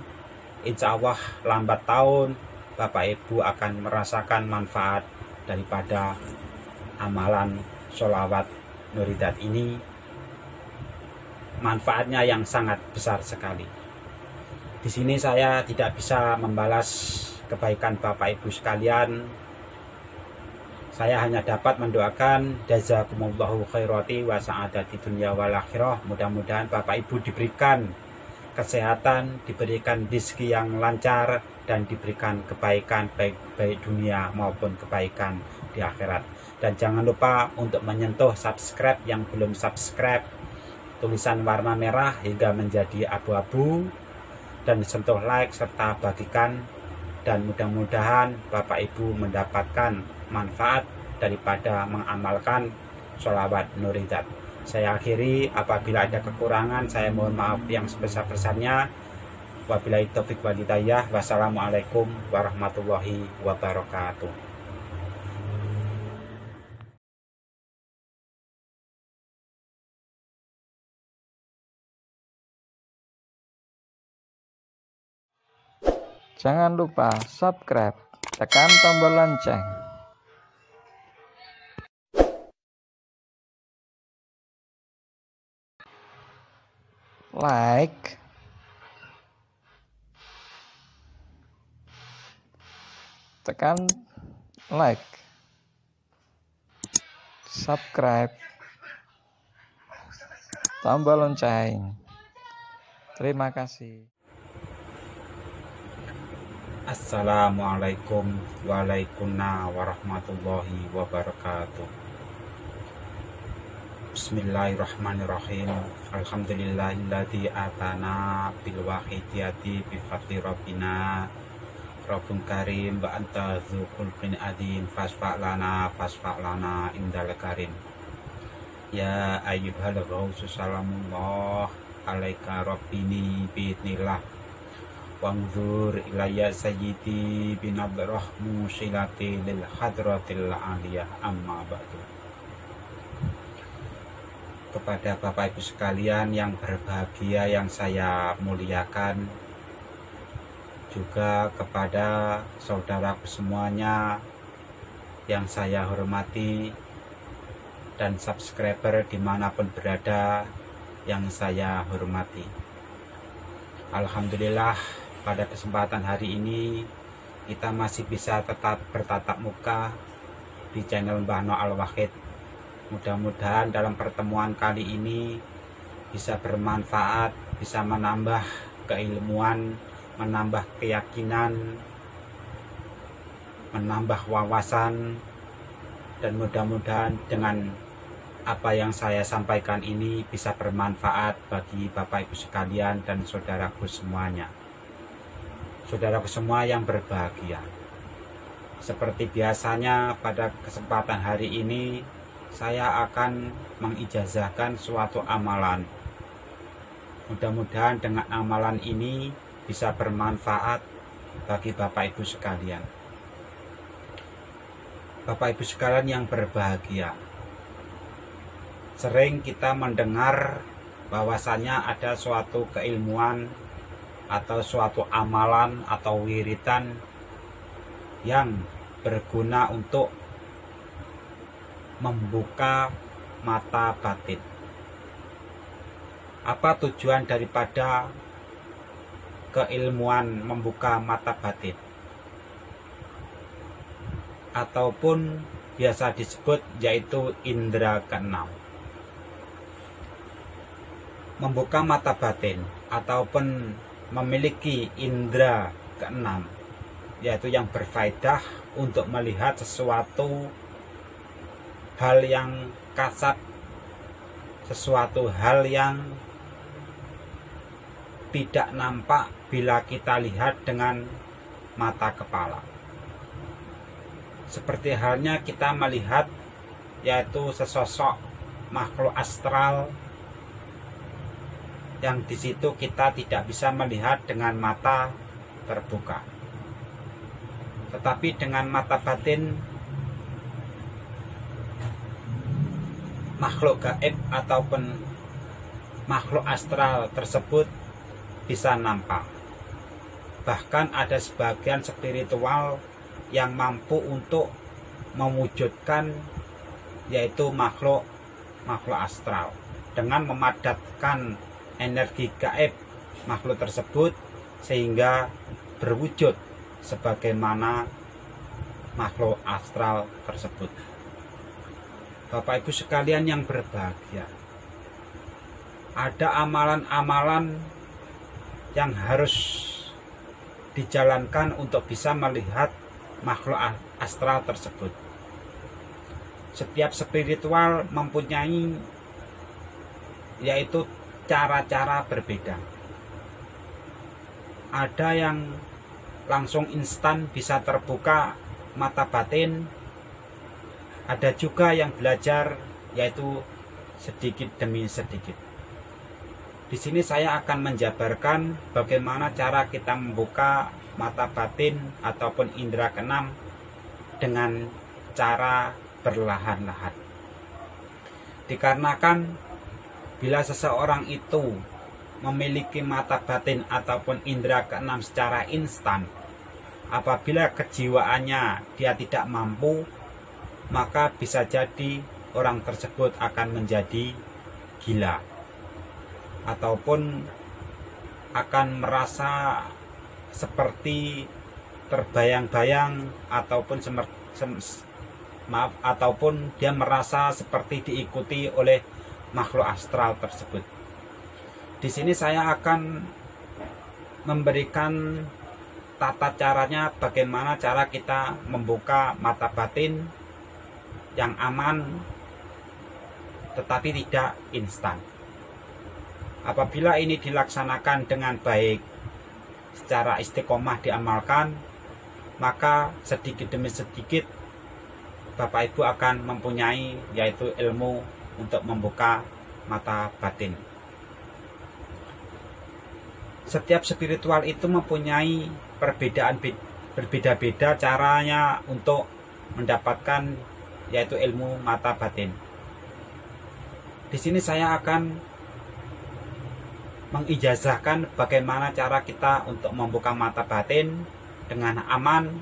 Insya Allah lambat tahun Bapak Ibu akan merasakan manfaat daripada amalan sholawat nuridat ini. Manfaatnya yang sangat besar sekali. Di sini saya tidak bisa membalas kebaikan Bapak Ibu sekalian. Saya hanya dapat mendoakan jazakumullahu khairati wa sa'adati dunya wal akhirah. Mudah-mudahan Bapak Ibu diberikan kesehatan, diberikan rezeki yang lancar, dan diberikan kebaikan baik dunia maupun kebaikan di akhirat. Dan jangan lupa untuk menyentuh subscribe yang belum subscribe, tulisan warna merah hingga menjadi abu-abu, dan sentuh like serta bagikan. Dan mudah-mudahan Bapak Ibu mendapatkan manfaat daripada mengamalkan sholawat nuridat. Saya akhiri, apabila ada kekurangan saya mohon maaf yang sebesar-besarnya. Wabillahi taufiq wal hidayah. Wassalamualaikum warahmatullahi wabarakatuh. Jangan lupa subscribe, tekan tombol lonceng. Like, tekan like, subscribe, tombol lonceng. Terima kasih. Assalamualaikum warahmatullahi wabarakatuh. Bismillahirrahmanirrahim. Alhamdulillahilladzi atana bil wahidiyati bi fadli rabbina Rabbun karim wa anta dzul bin adin fasfa'lana indal karim. Ya ayyuhal ghausu salamullah alaika rabbini biidnillah wangzur ilayya sayyidi binabrahmu silati lil hadratil aliyah amma ba'du. Kepada Bapak Ibu sekalian yang berbahagia, yang saya muliakan, juga kepada saudaraku semuanya yang saya hormati dan subscriber dimanapun berada yang saya hormati. Alhamdulillah, pada kesempatan hari ini kita masih bisa tetap bertatap muka di channel Mbah No Al-Wahid. Mudah-mudahan dalam pertemuan kali ini bisa bermanfaat, bisa menambah keilmuan, menambah keyakinan, menambah wawasan, dan mudah-mudahan dengan apa yang saya sampaikan ini bisa bermanfaat bagi Bapak Ibu sekalian dan saudaraku semuanya. Saudaraku semua yang berbahagia. Seperti biasanya pada kesempatan hari ini saya akan mengijazahkan suatu amalan. Mudah-mudahan dengan amalan ini bisa bermanfaat bagi Bapak Ibu sekalian. Bapak Ibu sekalian yang berbahagia, sering kita mendengar bahwasannya ada suatu keilmuan atau suatu amalan atau wiritan yang berguna untuk membuka mata batin. Apa tujuan daripada keilmuan membuka mata batin? Ataupun biasa disebut yaitu indera keenam. Membuka mata batin ataupun memiliki indera keenam, yaitu yang berfaedah untuk melihat sesuatu hal yang kasat, sesuatu hal yang tidak nampak bila kita lihat dengan mata kepala. Seperti halnya kita melihat yaitu sesosok makhluk astral yang di situ kita tidak bisa melihat dengan mata terbuka. Tetapi dengan mata batin, makhluk gaib ataupun makhluk astral tersebut bisa nampak. Bahkan ada sebagian spiritual yang mampu untuk mewujudkan yaitu makhluk astral dengan memadatkan energi gaib makhluk tersebut sehingga berwujud sebagaimana makhluk astral tersebut. Bapak Ibu sekalian yang berbahagia, ada amalan-amalan yang harus dijalankan untuk bisa melihat makhluk astral tersebut. Setiap spiritual mempunyai yaitu cara-cara berbeda. Ada yang langsung instan bisa terbuka mata batin, ada juga yang belajar yaitu sedikit demi sedikit. Di sini saya akan menjabarkan bagaimana cara kita membuka mata batin ataupun indera keenam dengan cara perlahan-lahan. Dikarenakan bila seseorang itu memiliki mata batin ataupun indera keenam secara instan, apabila kejiwaannya dia tidak mampu, maka bisa jadi orang tersebut akan menjadi gila ataupun akan merasa seperti terbayang-bayang ataupun ataupun dia merasa seperti diikuti oleh makhluk astral tersebut. Di sini saya akan memberikan tata caranya bagaimana cara kita membuka mata batin yang aman tetapi tidak instan. Apabila ini dilaksanakan dengan baik, secara istiqomah diamalkan, maka sedikit demi sedikit Bapak Ibu akan mempunyai yaitu ilmu untuk membuka mata batin. Setiap spiritual itu mempunyai berbeda-beda caranya untuk mendapatkan yaitu ilmu mata batin. Di sini saya akan mengijazahkan bagaimana cara kita untuk membuka mata batin dengan aman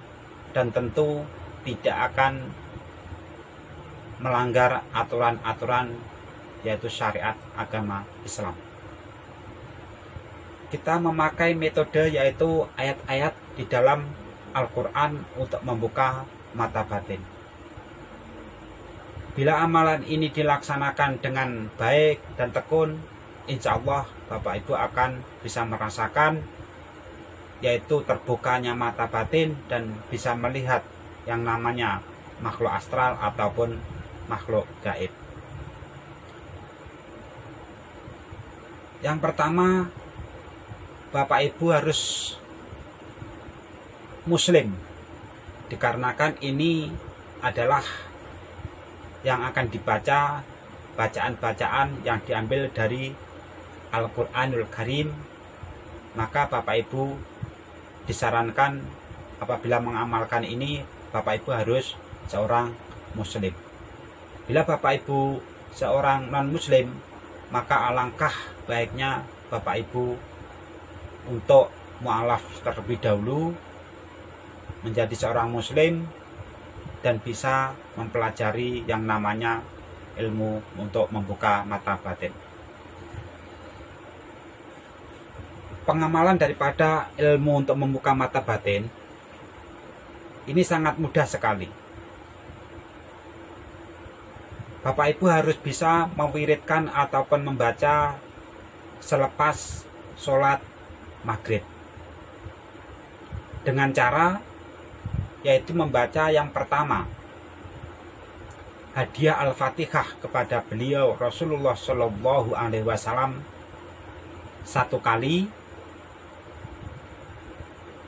dan tentu tidak akan melanggar aturan-aturan yaitu syariat agama Islam. Kita memakai metode yaitu ayat-ayat di dalam Al-Quran untuk membuka mata batin. Bila amalan ini dilaksanakan dengan baik dan tekun, insya Allah Bapak Ibu akan bisa merasakan yaitu terbukanya mata batin dan bisa melihat yang namanya makhluk astral ataupun makhluk gaib. Yang pertama, Bapak Ibu harus Muslim, dikarenakan ini adalah yang akan dibaca bacaan-bacaan yang diambil dari Al-Quranul Karim. Maka Bapak Ibu disarankan apabila mengamalkan ini, Bapak Ibu harus seorang Muslim. Bila Bapak Ibu seorang non-Muslim, maka alangkah baiknya Bapak Ibu untuk mu'alaf terlebih dahulu menjadi seorang Muslim dan bisa mempelajari yang namanya ilmu untuk membuka mata batin. Pengamalan daripada ilmu untuk membuka mata batin ini sangat mudah sekali. Bapak Ibu harus bisa mewiridkan ataupun membaca selepas sholat maghrib dengan cara yaitu membaca yang pertama hadiah Al-Fatihah kepada beliau Rasulullah Shallallahu Alaihi Wasallam 1 kali,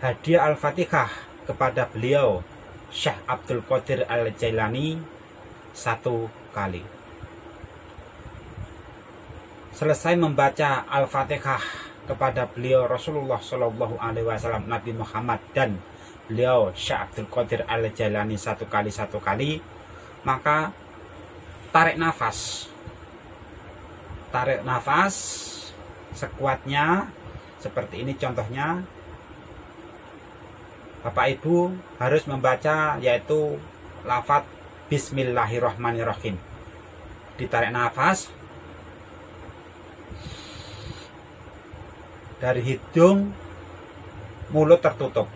hadiah Al-Fatihah kepada beliau Syekh Abdul Qadir Al-Jailani 1 kali. Selesai membaca Al-Fatihah kepada beliau Rasulullah Shallallahu Alaihi Wasallam Nabi Muhammad dan beliau Syekh Abdul Qadir Al-Jailani 1 kali, maka tarik nafas sekuatnya seperti ini contohnya. Bapak Ibu harus membaca yaitu lafaz Bismillahirrahmanirrahim. Ditarik nafas dari hidung, mulut tertutup.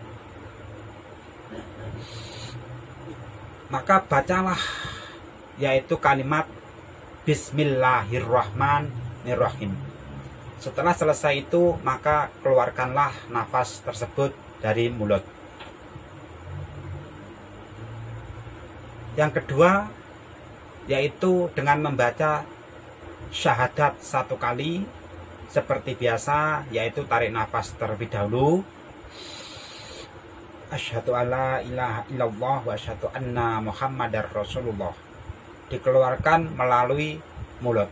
Maka bacalah yaitu kalimat Bismillahirrahmanirrahim. Setelah selesai itu, maka keluarkanlah nafas tersebut dari mulut. Yang kedua yaitu dengan membaca syahadat 1 kali seperti biasa, yaitu tarik nafas terlebih dahulu. Asyhadu alla ilaha illallah wa asyhadu anna Muhammadar Rasulullah. Dikeluarkan melalui mulut.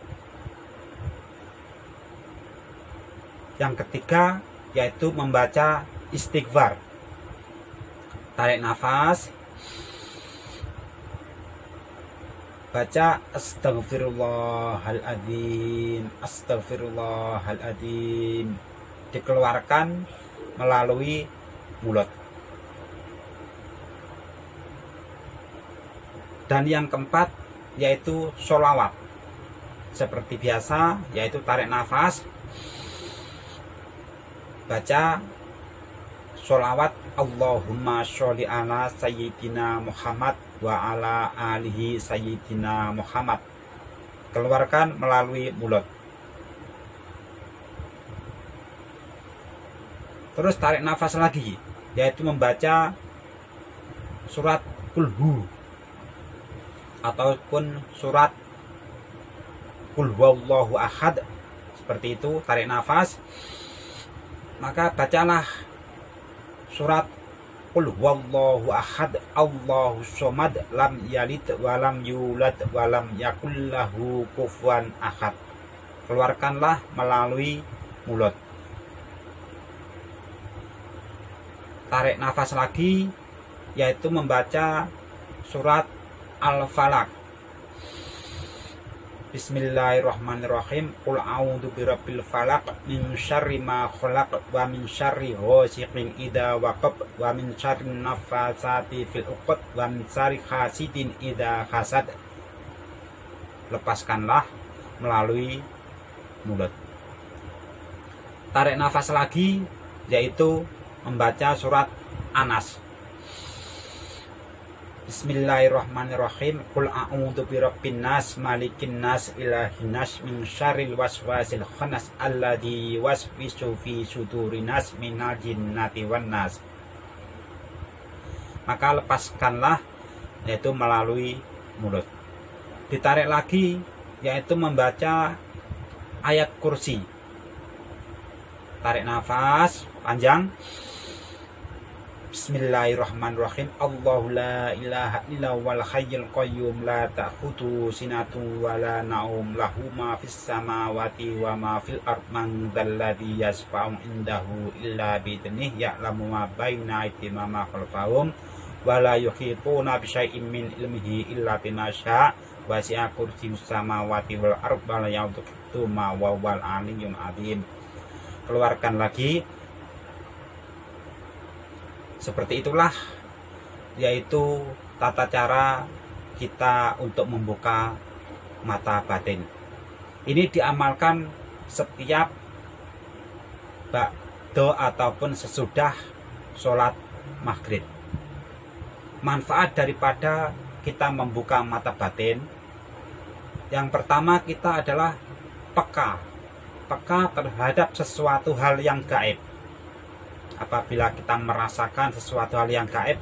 Yang ketiga yaitu membaca istighfar. Tarik nafas, baca astagfirullahaladzim, astagfirullahaladzim, dikeluarkan melalui mulut. Dan yang keempat yaitu sholawat seperti biasa, yaitu tarik nafas, baca sholawat Allahumma sholli ala sayyidina Muhammad wa ala alihi sayyidina Muhammad, keluarkan melalui mulut. Terus tarik nafas lagi, yaitu membaca surat Qul-Hu ataupun surat Qul huwallahu ahad, seperti itu. Tarik nafas, maka bacalah surat Qul huwallahu ahad Allahu somad lam yalid walam yulad walam yakul lahu kufuwan ahad, keluarkanlah melalui mulut. Tarik nafas lagi, yaitu membaca surat Al-Falaq. Bismillahirrahmanirrahim. Qul a'udzu birabbil falaq min syarri ma khalaq wa min syarri ghasiqin idza waqab wa min syarri nafasati fil 'uqad wa min syarri hasidin idza hasad. Lepaskanlah melalui mulut. Tarik nafas lagi, yaitu membaca surat Anas. Bismillahirrahmanirrahim. Qul a'udzu birabbin nas malikin nas ilahin nas min syarril waswasil khannas alladzi waswisu fi sudurin nas minal jinnati wan nas. Maka lepaskanlah, yaitu melalui mulut. Ditarik lagi, yaitu membaca ayat kursi. Tarik nafas panjang. Bismillahirrahmanirrahim. Allahu la ilaha illa wal hayyul qayyum la ta'khudhuhu sinatun wa la naum lahu ma fis samawati wa ma fil ardh man dzalladzi yashfa'u indahu illa bi idnihi ya'lamu ma baina aydihim wa ma khalfahum wa la yuhituna bi syai'in min ilmihi illa bima syaa' wasi'a kursiyyus samawati wal ardh wa la ya'uduhu ma huwal aliyyul azim. Keluarkan lagi. Seperti itulah, yaitu tata cara kita untuk membuka mata batin. Ini diamalkan setiap ba'da ataupun sesudah sholat maghrib. Manfaat daripada kita membuka mata batin, yang pertama kita adalah peka terhadap sesuatu hal yang gaib. Apabila kita merasakan sesuatu hal yang gaib,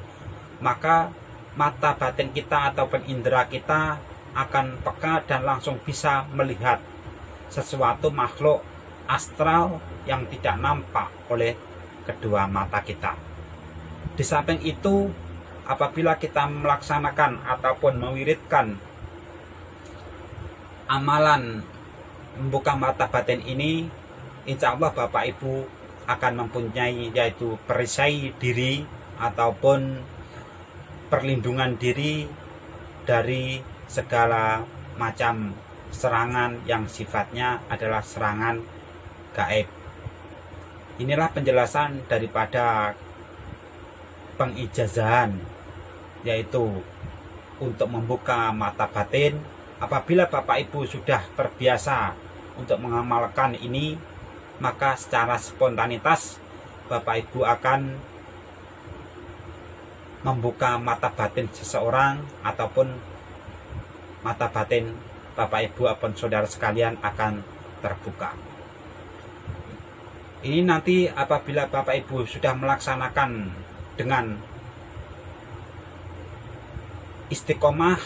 maka mata batin kita ataupun indera kita akan peka dan langsung bisa melihat sesuatu makhluk astral yang tidak nampak oleh kedua mata kita. Di samping itu, apabila kita melaksanakan ataupun mewiridkan amalan membuka mata batin ini, insya Allah Bapak Ibu akan mempunyai yaitu perisai diri ataupun perlindungan diri dari segala macam serangan yang sifatnya adalah serangan gaib. Inilah penjelasan daripada pengijazahan, yaitu untuk membuka mata batin. Apabila Bapak Ibu sudah terbiasa untuk mengamalkan ini, maka secara spontanitas Bapak Ibu akan membuka mata batin seseorang ataupun mata batin Bapak Ibu ataupun saudara sekalian akan terbuka. Ini nanti apabila Bapak Ibu sudah melaksanakan dengan istiqomah,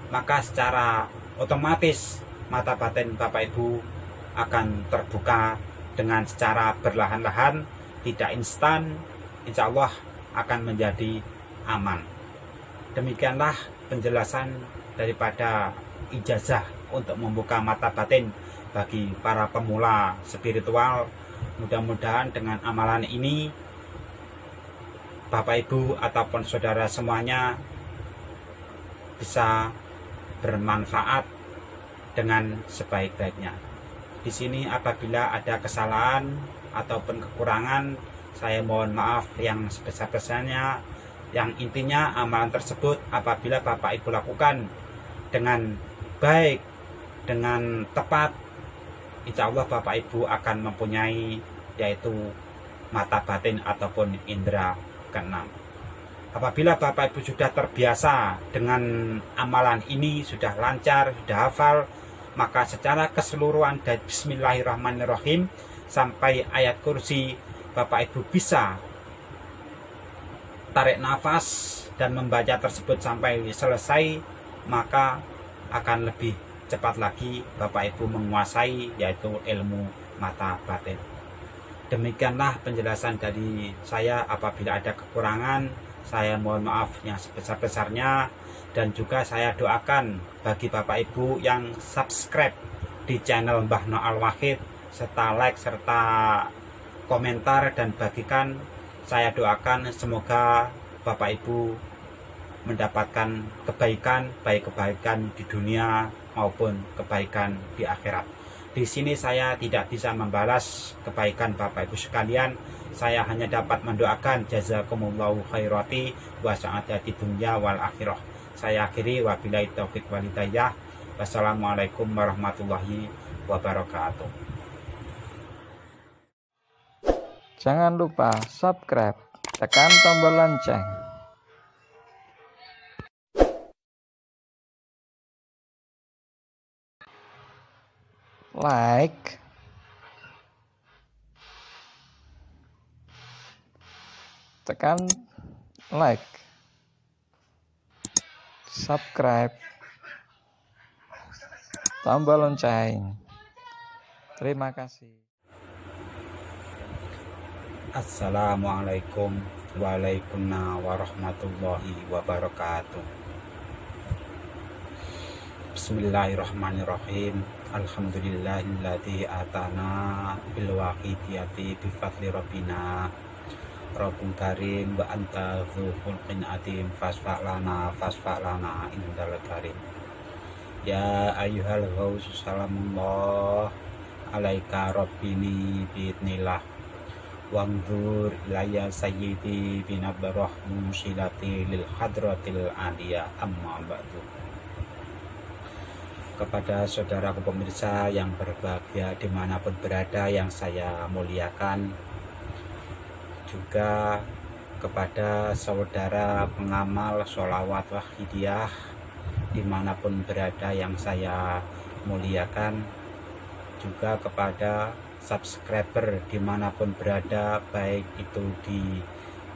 maka secara otomatis mata batin Bapak Ibu akan terbuka dengan secara berlahan-lahan, tidak instan, insya Allah akan menjadi aman. Demikianlah penjelasan daripada ijazah untuk membuka mata batin bagi para pemula spiritual. Mudah-mudahan dengan amalan ini Bapak Ibu ataupun saudara semuanya bisa bermanfaat dengan sebaik-baiknya. Di sini apabila ada kesalahan ataupun kekurangan, saya mohon maaf yang sebesar-besarnya. Yang intinya amalan tersebut apabila Bapak Ibu lakukan dengan baik, dengan tepat, insya Allah Bapak Ibu akan mempunyai yaitu mata batin ataupun indera keenam. Apabila Bapak Ibu sudah terbiasa dengan amalan ini, sudah lancar, sudah hafal, maka secara keseluruhan dari Bismillahirrahmanirrahim sampai ayat kursi, Bapak Ibu bisa tarik nafas dan membaca tersebut sampai selesai, maka akan lebih cepat lagi Bapak Ibu menguasai yaitu ilmu mata batin. Demikianlah penjelasan dari saya. Apabila ada kekurangan, saya mohon maaf yang sebesar-besarnya. Dan juga saya doakan bagi Bapak Ibu yang subscribe di channel Mbah No Al-Wahid, serta like serta komentar dan bagikan. Saya doakan semoga Bapak Ibu mendapatkan kebaikan, baik kebaikan di dunia maupun kebaikan di akhirat. Di sini saya tidak bisa membalas kebaikan Bapak Ibu sekalian. Saya hanya dapat mendoakan jazakumullahu khairati wa sa'adati dunya wal akhirah. Saya akhiri, wabillahi taufik wal hidayah. Wassalamualaikum warahmatullahi wabarakatuh. Jangan lupa subscribe, tekan tombol lonceng. Like, tekan like, subscribe, tombol lonceng. Terima kasih. Assalamualaikum warahmatullahi wabarakatuh. Bismillahirrahmanirrahim. Alhamdulillahilladzi atana bil waqidiyati bi fadli rabbina. Rabbul karim wa anta dzu khulqin atim fasfa'lana indal karim. Ya ayyuhal ghaus salamullah alaika rabbini biidnillah. Wangzur ilayya sayyidi binabrah musilati lil hadratil aliyah amma ba'du. Kepada saudaraku pemirsa yang berbahagia dimanapun berada yang saya muliakan, juga kepada saudara pengamal sholawat wahidiyah dimanapun berada yang saya muliakan, juga kepada subscriber dimanapun berada, baik itu di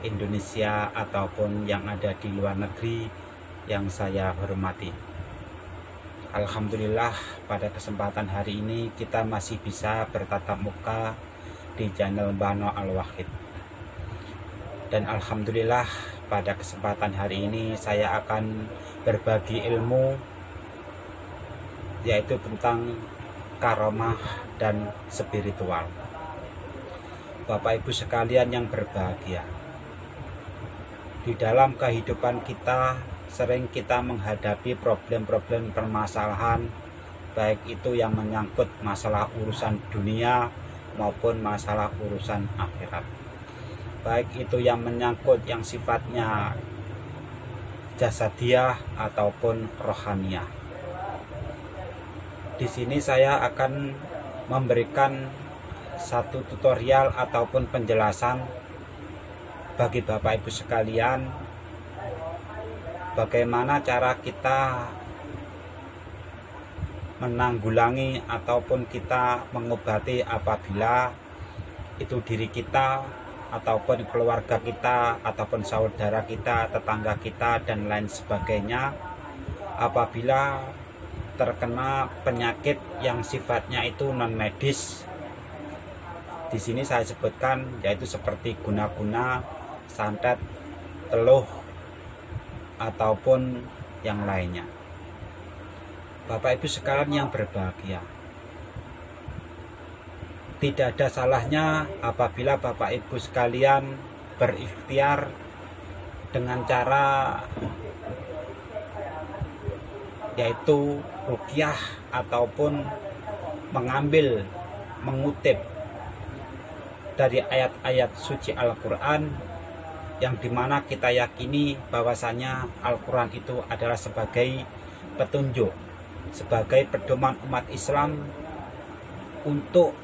Indonesia ataupun yang ada di luar negeri yang saya hormati. Alhamdulillah, pada kesempatan hari ini kita masih bisa bertatap muka di channel Bano Al-Wahid. Dan alhamdulillah, pada kesempatan hari ini saya akan berbagi ilmu, yaitu tentang karomah dan spiritual. Bapak Ibu sekalian yang berbahagia, di dalam kehidupan kita sering kita menghadapi problem-problem permasalahan, baik itu yang menyangkut masalah urusan dunia maupun masalah urusan akhirat, baik itu yang menyangkut yang sifatnya jasadiah ataupun rohaniah. Di sini saya akan memberikan satu tutorial ataupun penjelasan bagi Bapak Ibu sekalian, bagaimana cara kita menanggulangi ataupun kita mengobati apabila itu diri kita ataupun keluarga kita ataupun saudara kita, tetangga kita dan lain sebagainya apabila terkena penyakit yang sifatnya itu non medis. Di sini saya sebutkan yaitu seperti guna-guna, santet, teluh ataupun yang lainnya. Bapak Ibu sekalian yang berbahagia, tidak ada salahnya apabila Bapak Ibu sekalian berikhtiar dengan cara yaitu ruqyah ataupun mengutip dari ayat-ayat suci Al-Quran, yang dimana kita yakini bahwasanya Al-Quran itu adalah sebagai petunjuk, sebagai pedoman umat Islam untuk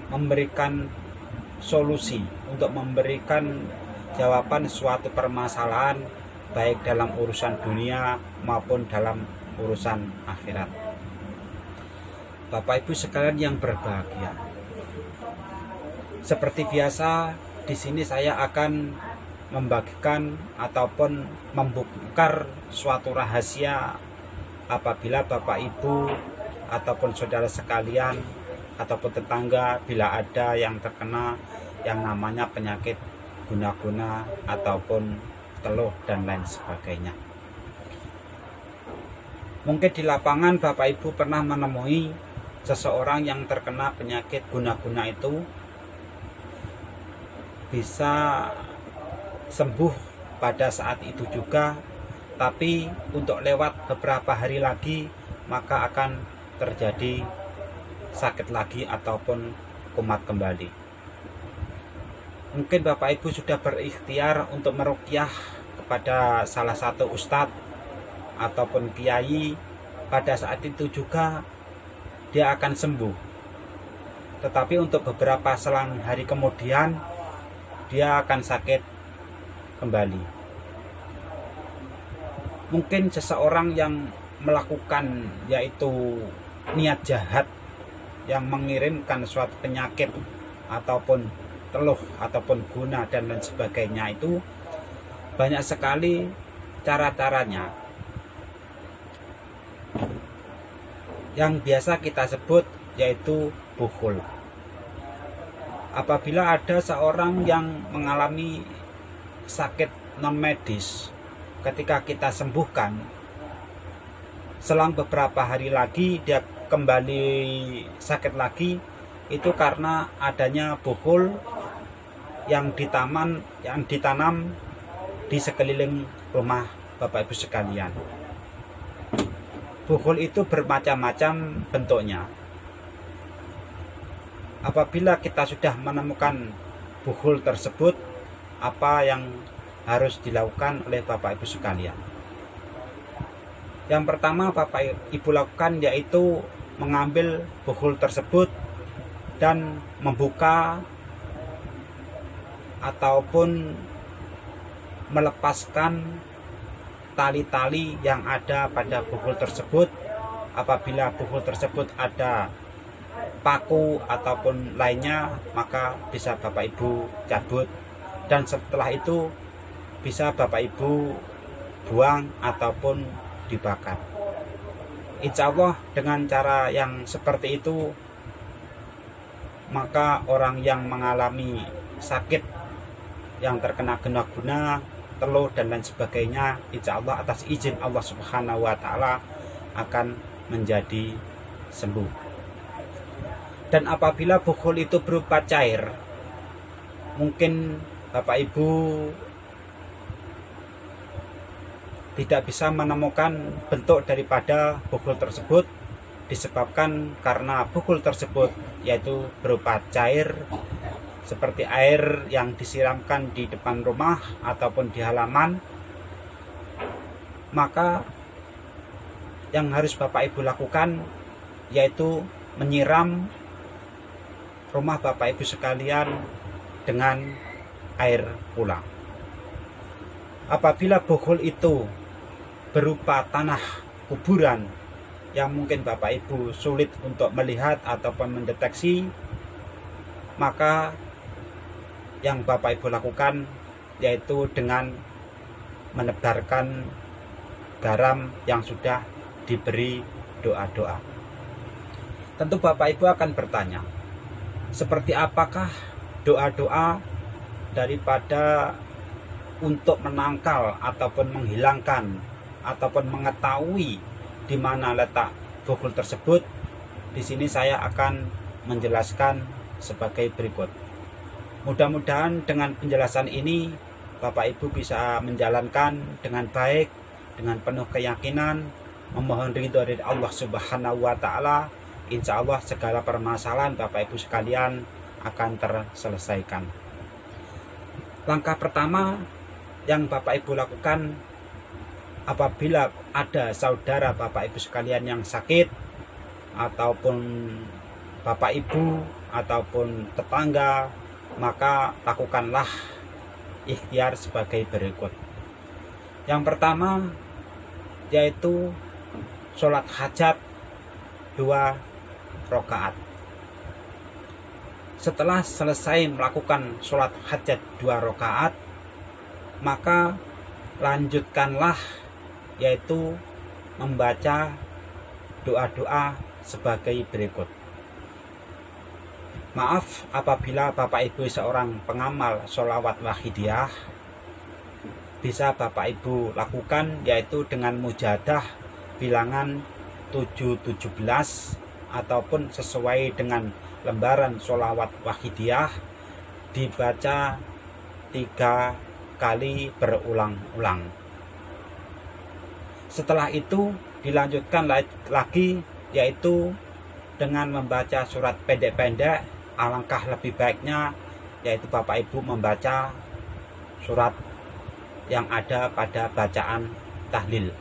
memberikan solusi, untuk memberikan jawaban suatu permasalahan baik dalam urusan dunia maupun dalam urusan akhirat. Bapak Ibu sekalian yang berbahagia, seperti biasa di sini saya akan membagikan ataupun membongkar suatu rahasia apabila Bapak Ibu ataupun saudara sekalian ataupun tetangga bila ada yang terkena yang namanya penyakit guna-guna ataupun teluh dan lain sebagainya. Mungkin di lapangan Bapak Ibu pernah menemui seseorang yang terkena penyakit guna-guna itu bisa sembuh pada saat itu juga, tapi untuk lewat beberapa hari lagi maka akan terjadi sakit lagi ataupun kumat kembali. Mungkin Bapak Ibu sudah berikhtiar untuk meruqyah kepada salah satu ustadz ataupun kiai, pada saat itu juga dia akan sembuh. Tetapi untuk beberapa selang hari kemudian dia akan sakit kembali. Mungkin seseorang yang melakukan yaitu niat jahat yang mengirimkan suatu penyakit ataupun teluh ataupun guna dan lain sebagainya, itu banyak sekali cara-caranya yang biasa kita sebut yaitu bukhul. Apabila ada seorang yang mengalami sakit non medis, ketika kita sembuhkan, selang beberapa hari lagi dia kembali sakit lagi, itu karena adanya bukhul yang ditanam di sekeliling rumah Bapak Ibu sekalian. Bukhul itu bermacam-macam bentuknya. Apabila kita sudah menemukan bukhul tersebut, apa yang harus dilakukan oleh Bapak Ibu sekalian? Yang pertama Bapak Ibu lakukan yaitu mengambil bukhul tersebut dan membuka ataupun melepaskan tali-tali yang ada pada bukhul tersebut. Apabila bukhul tersebut ada paku ataupun lainnya, maka bisa Bapak Ibu cabut, dan setelah itu bisa Bapak Ibu buang ataupun dibakar. Insya Allah dengan cara yang seperti itu, maka orang yang mengalami sakit yang terkena guna-guna, teluh dan lain sebagainya, insya Allah atas izin Allah Subhanahu wa Ta'ala akan menjadi sembuh. Dan apabila bukhul itu berupa cair, mungkin Bapak Ibu tidak bisa menemukan bentuk daripada bukhul tersebut, disebabkan karena bukhul tersebut yaitu berupa cair seperti air yang disiramkan di depan rumah ataupun di halaman. Maka yang harus Bapak Ibu lakukan yaitu menyiram rumah Bapak Ibu sekalian dengan air pula. Apabila bukhul itu berupa tanah kuburan yang mungkin Bapak Ibu sulit untuk melihat ataupun mendeteksi, maka yang Bapak Ibu lakukan yaitu dengan menebarkan garam yang sudah diberi doa-doa. Tentu Bapak Ibu akan bertanya, seperti apakah doa-doa daripada untuk menangkal ataupun menghilangkan ataupun mengetahui di mana letak bukhul tersebut? Di sini saya akan menjelaskan sebagai berikut. Mudah-mudahan dengan penjelasan ini Bapak Ibu bisa menjalankan dengan baik, dengan penuh keyakinan, memohon ridho dari Allah Subhanahu wa Ta'ala. Insya Allah segala permasalahan Bapak Ibu sekalian akan terselesaikan. Langkah pertama yang Bapak Ibu lakukan apabila ada saudara Bapak Ibu sekalian yang sakit, ataupun Bapak Ibu ataupun tetangga, maka lakukanlah ikhtiar sebagai berikut. Yang pertama yaitu sholat hajat 2 rakaat. Setelah selesai melakukan sholat hajat 2 rakaat, maka lanjutkanlah yaitu membaca doa-doa sebagai berikut. Maaf apabila Bapak Ibu seorang pengamal sholawat wahidiyah, bisa Bapak Ibu lakukan yaitu dengan mujadah bilangan 717 ataupun sesuai dengan lembaran sholawat wahidiyah, dibaca 3 kali berulang-ulang. Setelah itu dilanjutkan lagi, yaitu dengan membaca surat pendek-pendek. Alangkah lebih baiknya yaitu Bapak Ibu membaca surat yang ada pada bacaan tahlil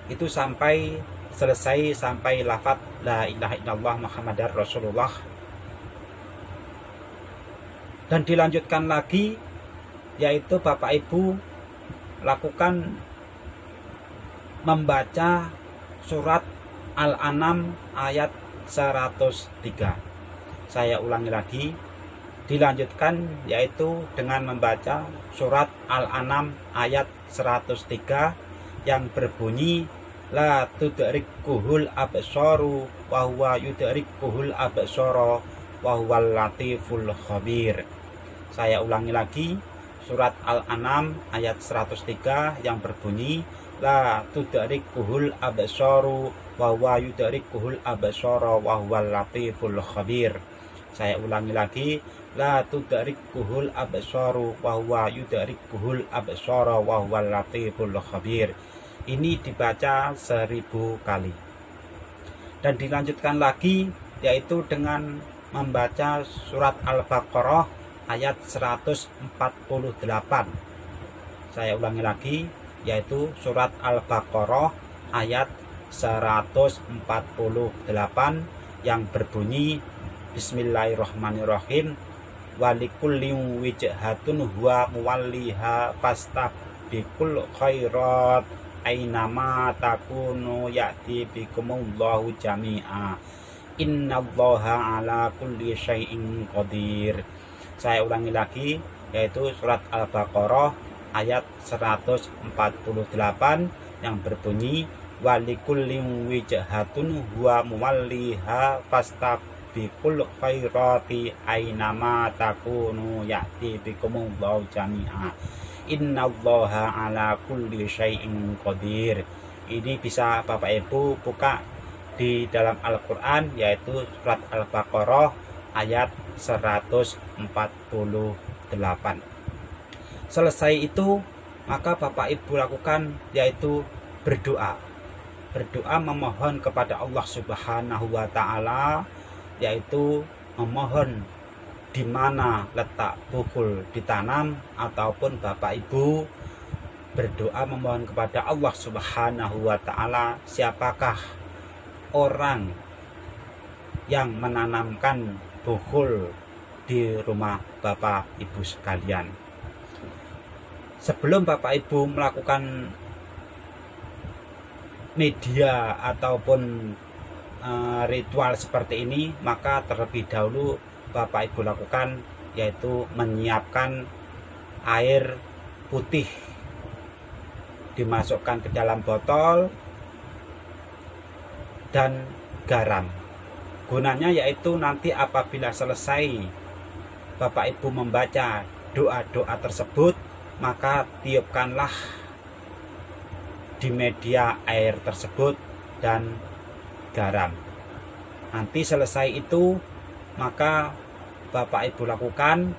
itu sampai selesai, sampai lafaz la ilaha illallah Muhammadar Rasulullah. Dan dilanjutkan lagi, yaitu Bapak Ibu lakukan membaca surat Al-An'am ayat 103. Saya ulangi lagi, dilanjutkan yaitu dengan membaca surat Al-An'am ayat 103 yang berbunyi la tudrikuhul absaru wa huwa yudrikuhul absara wa huwal latiful khabir. Saya ulangi lagi, surat Al-An'am ayat 103 yang berbunyi la tudrikuhul absaru wa huwa yudrikuhul absara wa huwal latiful khabir. Saya ulangi lagi, la tudrikuhul absaru wa huwa yudrikuhul absara wa huwal latiful khabir. Ini dibaca 1000 kali. Dan dilanjutkan lagi yaitu dengan membaca surat Al-Baqarah ayat 148. Saya ulangi lagi, yaitu surat Al-Baqarah ayat 148 yang berbunyi Bismillahirrahmanirrahim walikullin wijhatun huwa muwalliha fastabiqul khairat ainama takunu ya'ti bikumullahu jami'a innallaha ala kulli syai'in qadir. Saya ulangi lagi, yaitu surat Al-Baqarah ayat 148 yang berbunyi walikullin wijhatun huwa muwalliha fastabiqul khairati ainama takunu ya'ti bikumullahu jami'a innallaha ala kulli syai'in qadir. Ini bisa Bapak Ibu buka di dalam Al-Quran, yaitu surat Al-Baqarah ayat 148. Selesai itu, maka Bapak Ibu lakukan yaitu berdoa memohon kepada Allah Subhanahu wa Ta'ala, yaitu memohon di mana letak bukhul ditanam, ataupun Bapak Ibu berdoa memohon kepada Allah Subhanahu wa Ta'ala siapakah orang yang menanamkan bukhul di rumah Bapak Ibu sekalian. Sebelum Bapak Ibu melakukan media ataupun ritual seperti ini, maka terlebih dahulu Bapak Ibu lakukan yaitu menyiapkan air putih, dimasukkan ke dalam botol dan garam. Gunanya yaitu nanti apabila selesai Bapak Ibu membaca doa-doa tersebut, maka tiupkanlah di media air tersebut dan garam. Nanti selesai itu, maka Bapak Ibu lakukan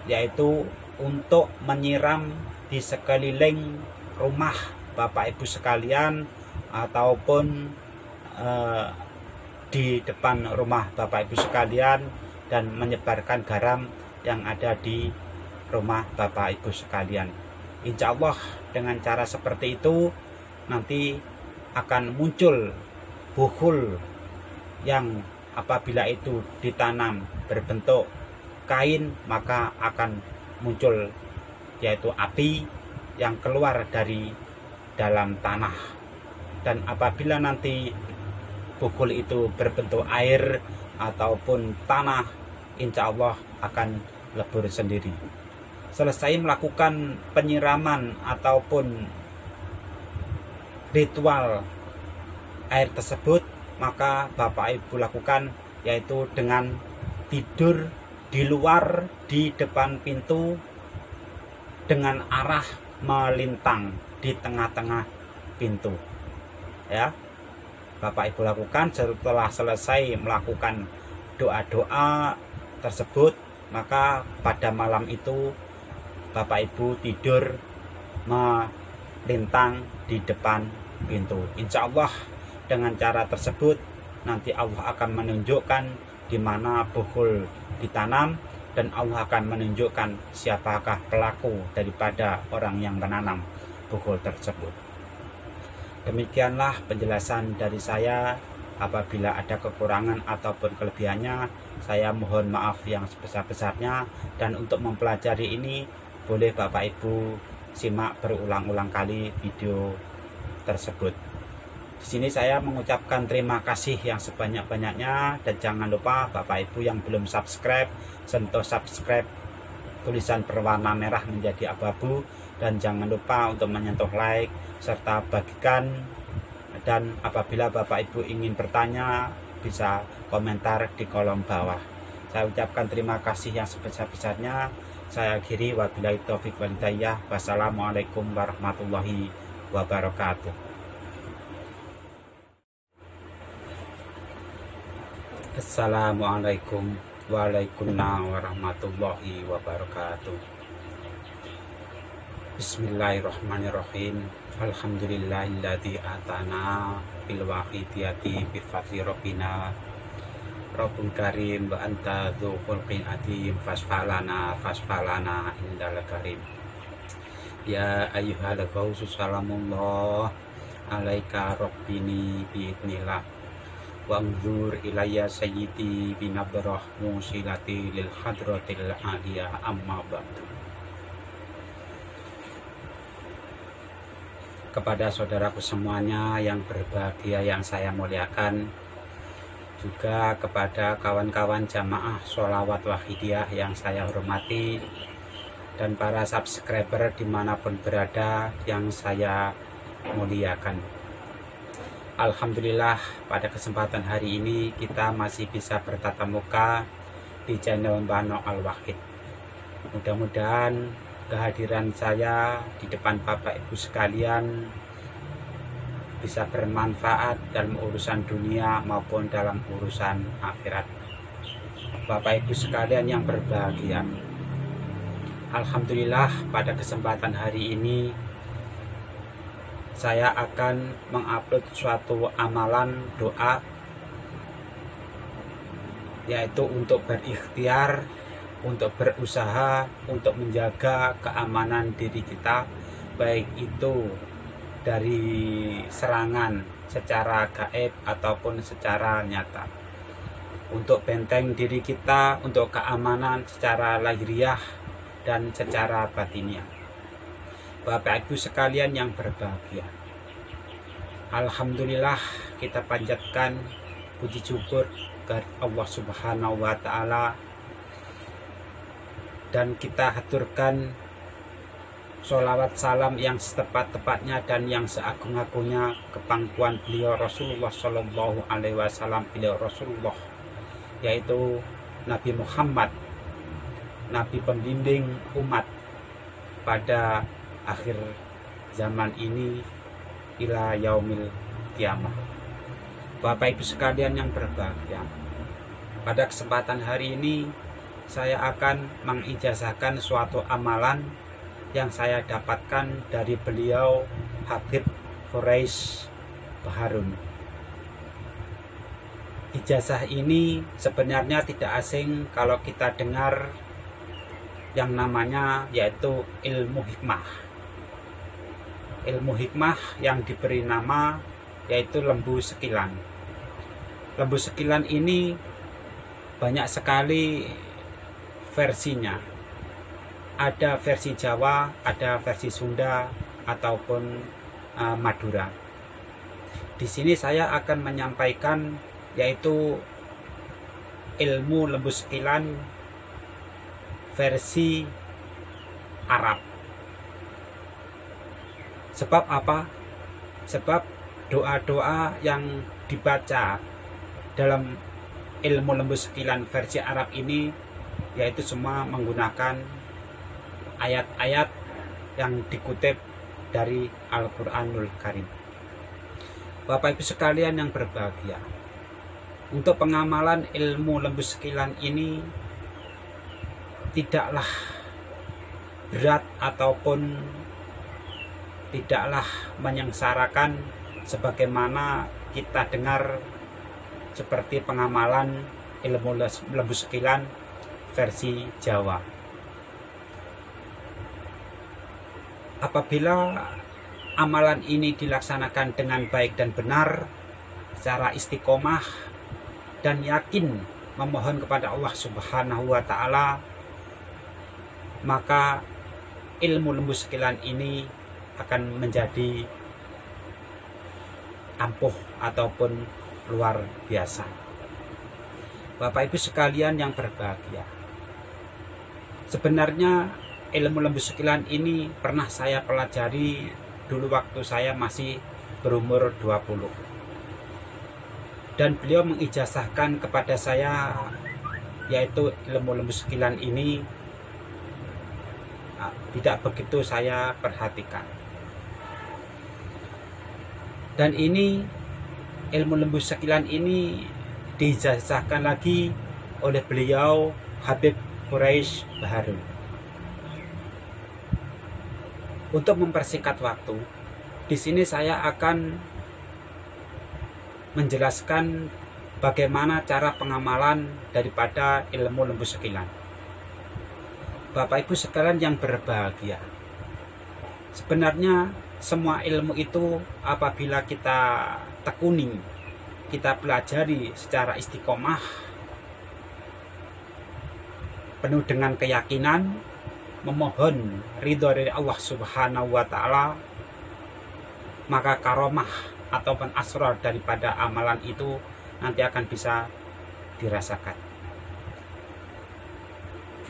yaitu untuk menyiram di sekeliling rumah Bapak Ibu sekalian, ataupun di depan rumah Bapak Ibu sekalian, dan menyebarkan garam yang ada di rumah Bapak Ibu sekalian. Insya Allah dengan cara seperti itu nanti akan muncul bukhul yang apabila itu ditanam berbentuk kain, maka akan muncul yaitu api yang keluar dari dalam tanah. Dan apabila nanti bukhul itu berbentuk air ataupun tanah, insya Allah akan lebur sendiri. Selesai melakukan penyiraman ataupun ritual air tersebut, maka Bapak Ibu lakukan yaitu dengan tidur di luar di depan pintu dengan arah melintang di tengah-tengah pintu. Ya, Bapak Ibu lakukan setelah selesai melakukan doa-doa tersebut, maka pada malam itu Bapak Ibu tidur melintang di depan pintu. Insya Allah dengan cara tersebut nanti Allah akan menunjukkan di mana bukhul ditanam, dan Allah akan menunjukkan siapakah pelaku daripada orang yang menanam bukhul tersebut. Demikianlah penjelasan dari saya. Apabila ada kekurangan ataupun kelebihannya, saya mohon maaf yang sebesar-besarnya. Dan untuk mempelajari ini, boleh Bapak Ibu simak berulang-ulang kali video tersebut. Di sini saya mengucapkan terima kasih yang sebanyak-banyaknya, dan jangan lupa Bapak Ibu yang belum subscribe, sentuh subscribe tulisan berwarna merah menjadi abu-abu, dan jangan lupa untuk menyentuh like serta bagikan. Dan apabila Bapak Ibu ingin bertanya, bisa komentar di kolom bawah. Saya ucapkan terima kasih yang sebesar-besarnya. Saya akhiri, wabillahi taufiq wal hidayah. Wassalamualaikum warahmatullahi wabarakatuh. Assalamualaikum warahmatullahi wabarakatuh. Bismillahirrahmanirrahim. Alhamdulillahilladzi atana bil wahidiyati bi fadli rabbina Rabbul karim wa anta dzu khulqin adzim fasfalana indal karim. Ya ayyuhal ghausu salamullah alaika rabbini bi idnillah wa anzur ilayya sayyidi bi nabrah musilati lil hadratil aliyah amma ba'du. Kepada saudaraku semuanya yang berbahagia yang saya muliakan, juga kepada kawan-kawan jamaah sholawat wahidiyah yang saya hormati, dan para subscriber dimanapun berada yang saya muliakan. Alhamdulillah, pada kesempatan hari ini kita masih bisa bertatap muka di channel Mbah Nok Al-Wahid. Mudah-mudahan kehadiran saya di depan Bapak Ibu sekalian bisa bermanfaat dalam urusan dunia maupun dalam urusan akhirat. Bapak Ibu sekalian yang berbahagia, alhamdulillah pada kesempatan hari ini saya akan mengupload suatu amalan doa, yaitu untuk berikhtiar, untuk berusaha untuk menjaga keamanan diri kita, baik itu dari serangan secara gaib ataupun secara nyata, untuk benteng diri kita, untuk keamanan secara lahiriah dan secara batiniah. Bapak Ibu sekalian yang berbahagia, alhamdulillah kita panjatkan puji syukur kepada Allah Subhanahu wa Ta'ala, dan kita haturkan sholawat salam yang setepat-tepatnya dan yang seagung-agungnya ke pangkuan beliau Rasulullah Shallallahu Alaihi Wasallam, beliau Rasulullah, yaitu Nabi Muhammad, Nabi pembimbing umat pada akhir zaman ini ila yaumil kiamah. Bapak Ibu sekalian yang berbahagia, pada kesempatan hari ini saya akan mengijazahkan suatu amalan yang saya dapatkan dari beliau Habib Quraish Baharun. Ijazah ini sebenarnya tidak asing kalau kita dengar yang namanya yaitu ilmu hikmah. Ilmu hikmah yang diberi nama yaitu lembu sekilan. Lembu sekilan ini banyak sekali versinya. Ada versi Jawa, ada versi Sunda ataupun Madura. Di sini saya akan menyampaikan yaitu ilmu lembu sekilan versi Arab. Sebab apa? Sebab doa-doa yang dibaca dalam ilmu lembu sekilan versi Arab ini yaitu semua menggunakan ayat-ayat yang dikutip dari Al-Quranul Karim. Bapak Ibu sekalian yang berbahagia, untuk pengamalan ilmu lembu sekilan ini tidaklah berat ataupun tidaklah menyengsarakan sebagaimana kita dengar seperti pengamalan ilmu lembu sekilan versi Jawa. Apabila amalan ini dilaksanakan dengan baik dan benar, secara istiqomah dan yakin memohon kepada Allah Subhanahu wa Ta'ala, maka ilmu lembu sekilan ini akan menjadi ampuh ataupun luar biasa. Bapak Ibu sekalian yang berbahagia, sebenarnya ilmu lembu sekilan ini pernah saya pelajari dulu waktu saya masih berumur 20. Dan beliau mengijazahkan kepada saya, yaitu ilmu lembu sekilan ini tidak begitu saya perhatikan. Dan ini ilmu lembu sekilan ini diijazahkan lagi oleh beliau Habib Quraisy Baharun. Untuk mempersingkat waktu, di sini saya akan menjelaskan bagaimana cara pengamalan daripada ilmu lembu sekilan. Bapak Ibu sekalian yang berbahagia, sebenarnya semua ilmu itu apabila kita tekuni, kita pelajari secara istiqomah, penuh dengan keyakinan, memohon ridho dari Allah Subhanahu wa Ta'ala, maka karomah ataupun asrar daripada amalan itu nanti akan bisa dirasakan.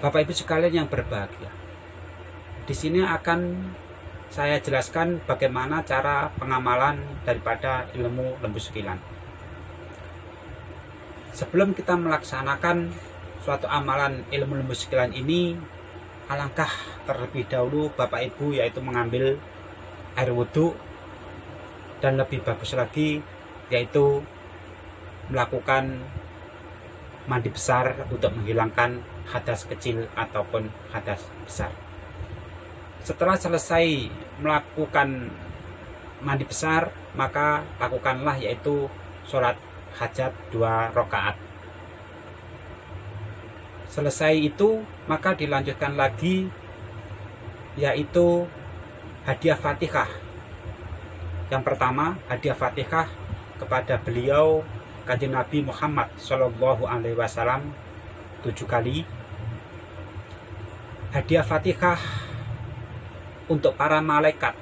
Bapak Ibu sekalian yang berbahagia, di sini akan saya jelaskan bagaimana cara pengamalan daripada ilmu lembu sekilan. Sebelum kita melaksanakan suatu amalan ilmu lembu sekilan ini, alangkah terlebih dahulu Bapak Ibu yaitu mengambil air wudhu, dan lebih bagus lagi yaitu melakukan mandi besar untuk menghilangkan hadas kecil ataupun hadas besar. Setelah selesai melakukan mandi besar, maka lakukanlah yaitu sholat hajat 2 rakaat. Selesai itu maka dilanjutkan lagi yaitu hadiah Fatihah. Yang pertama, hadiah Fatihah kepada beliau Kanjeng Nabi Muhammad Shallallahu Alaihi Wasallam 7 kali. Hadiah Fatihah untuk para malaikat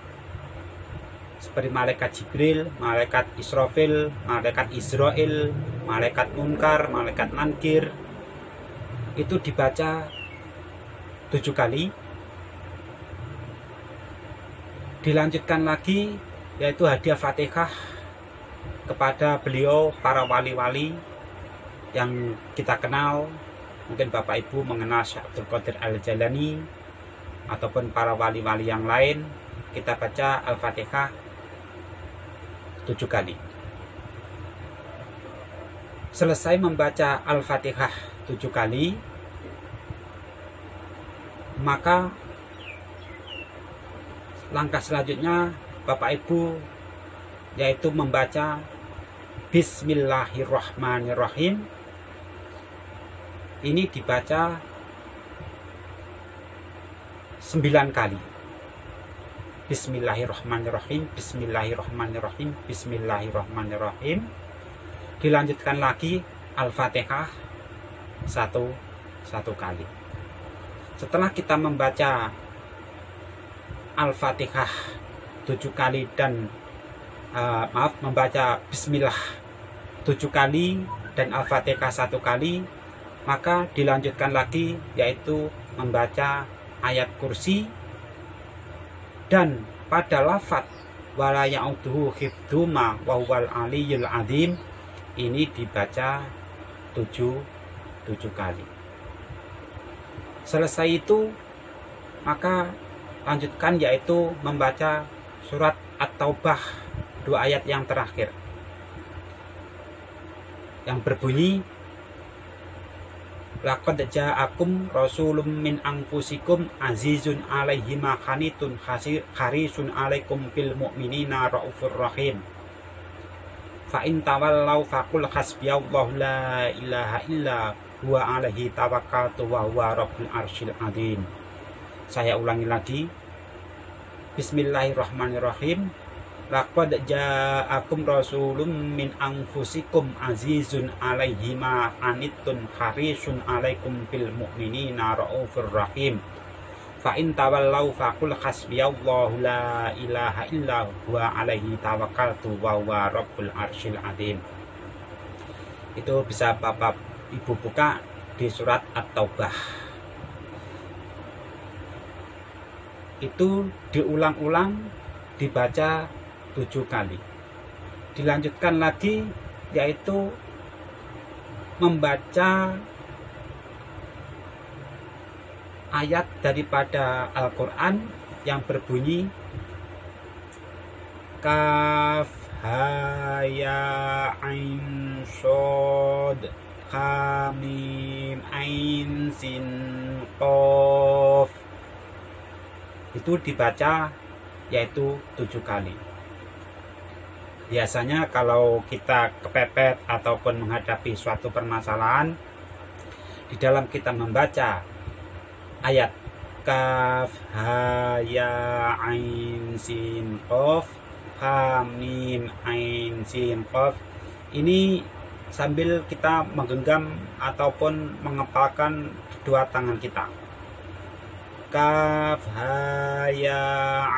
seperti malaikat Jibril, malaikat Israfil, malaikat Israel, malaikat Munkar, malaikat Nankir, itu dibaca 7 kali. Dilanjutkan lagi yaitu hadiah Fatihah kepada beliau para wali-wali yang kita kenal. Mungkin Bapak Ibu mengenal Syekh Abdul Qadir Al-Jailani ataupun para wali-wali yang lain. Kita baca Al-Fatihah 7 kali. Selesai membaca Al-Fatihah 7 kali, maka langkah selanjutnya Bapak Ibu yaitu membaca Bismillahirrahmanirrahim. Ini dibaca 9 kali. Bismillahirrahmanirrahim, Bismillahirrahmanirrahim, Bismillahirrahmanirrahim. Dilanjutkan lagi Al-Fatihah 1 kali. Setelah kita membaca Al-Fatihah 7 kali dan membaca Bismillah 7 kali dan Al-Fatihah 1 kali, maka dilanjutkan lagi yaitu membaca ayat kursi, dan pada lafaz wala ya'uduhu hifdzuma wa huwal aliyyul azim ini dibaca 7 kali. Selesai itu maka lanjutkan yaitu membaca surat At-Taubah 2 ayat yang terakhir yang berbunyi laqad ja'akum rasulun min anfusikum azizun 'alaihi ma qanitun harisun 'alaikum bil mu'minina raufur rahim. Fa in tawallau faqul hasbiyallahu la ilaha illa huwa alaihi tawakkaltu wa huwa rabbul arsyil adzim. Saya ulangi lagi. Bismillahirrahmanirrahim. Laqad ja'akum rasulun min anfusikum azizun alaihi ma anittum harisun alaikum bil mu'minina raufur rahim. Fa in tawallau faqul hasbiyallahu la ilaha illa huwa alaihi tawakkaltu wa huwa rabbul arsyil adzim. Itu bisa Bapak Ibu buka di surat At-Taubah. Itu diulang-ulang, dibaca 7 kali. Dilanjutkan lagi, yaitu membaca ayat daripada Al-Quran yang berbunyi Kaf ha ya ain shod ha mim ain sin qaf. Itu dibaca yaitu 7 kali. Biasanya kalau kita kepepet ataupun menghadapi suatu permasalahan, di dalam kita membaca ayat Kaf ha ya ain sin qaf ha mim ain sin qaf, ini sambil kita menggenggam ataupun mengepalkan kedua tangan kita. Kaf ha ya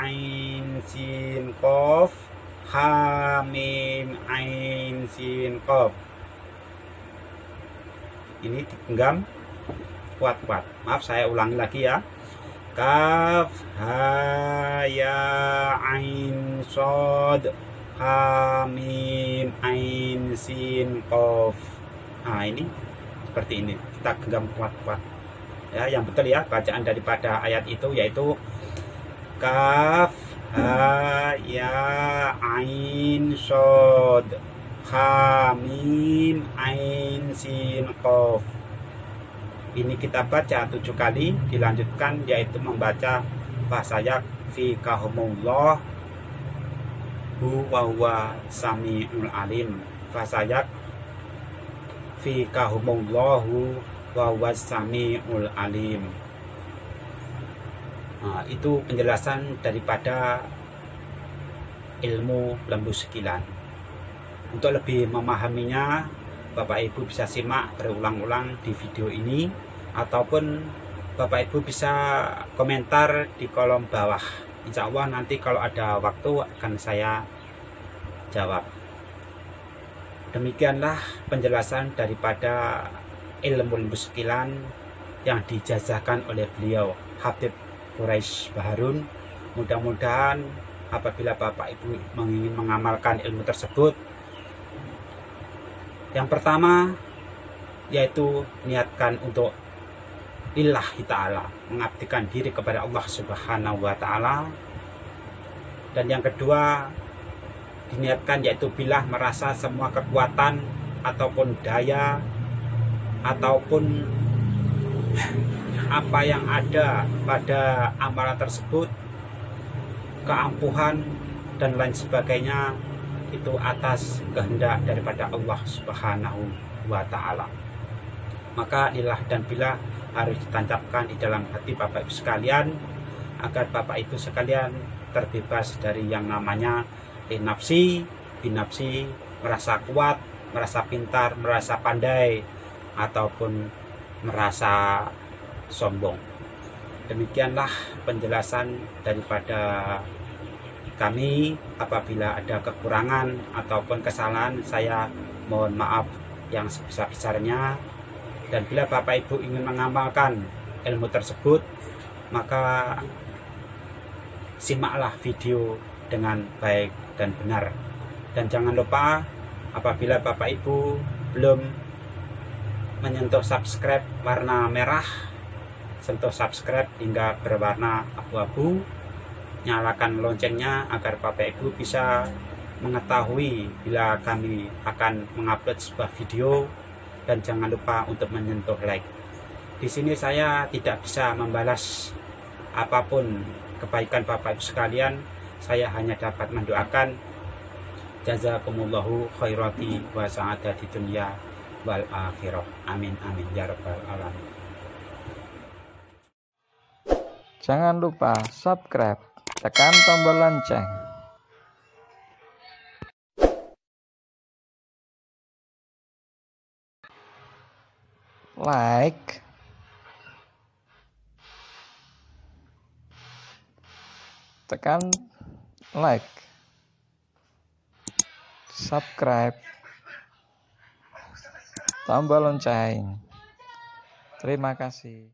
ain sin qaf ha mim ain sin qaf. Ini digenggam kuat-kuat. Maaf, saya ulangi lagi ya. Kaf ha ya ain shod ha mim ain sin qaf. Nah, ini seperti ini. Kita genggam kuat-kuat. Ya, yang betul ya bacaan daripada ayat itu yaitu Kaf ha ya ain shod ha mim ain sin qaf. Ini kita baca 7 kali, dilanjutkan yaitu membaca fasayak fi kahumullah huwa huwa samiul alim. Fasayak fi kahumullahu wa huwa samiul alim. Nah, itu penjelasan daripada ilmu lembu sekilan. Untuk lebih memahaminya, Bapak Ibu bisa simak berulang-ulang di video ini, ataupun Bapak Ibu bisa komentar di kolom bawah. Insya Allah nanti kalau ada waktu akan saya jawab. Demikianlah penjelasan daripada ilmu lembu sekilan yang dijazahkan oleh beliau Habib Quraisy Baharun. Mudah-mudahan apabila Bapak Ibu ingin mengamalkan ilmu tersebut, yang pertama yaitu niatkan untuk lillahi ta'ala, mengabdikan diri kepada Allah Subhanahu wa ta'ala. Dan yang kedua diniatkan yaitu bila merasa semua kekuatan ataupun daya ataupun apa yang ada pada amalan tersebut, keampuhan dan lain sebagainya, itu atas kehendak daripada Allah Subhanahu wa ta'ala. Maka lillah dan billah harus ditancapkan di dalam hati Bapak Ibu sekalian, agar Bapak Ibu sekalian terbebas dari yang namanya nafsi, binafsi, merasa kuat, merasa pintar, merasa pandai, ataupun merasa sombong. Demikianlah penjelasan daripada kami. Apabila ada kekurangan ataupun kesalahan, saya mohon maaf yang sebesar-besarnya. Dan bila Bapak Ibu ingin mengamalkan ilmu tersebut, maka simaklah video dengan baik dan benar. Dan jangan lupa, apabila Bapak Ibu belum menyentuh subscribe warna merah, sentuh subscribe hingga berwarna abu-abu, nyalakan loncengnya agar Bapak Ibu bisa mengetahui bila kami akan mengupload sebuah video. Dan jangan lupa untuk menyentuh like. Di sini saya tidak bisa membalas apapun kebaikan Bapak Ibu sekalian. Saya hanya dapat mendoakan Jazakumullahu khairati wa sa'adati dunya wal akhirah. Amin amin ya rabbal alamin. Jangan lupa subscribe, tekan tombol lonceng. Like, tekan like, subscribe, tombol lonceng. Terima kasih.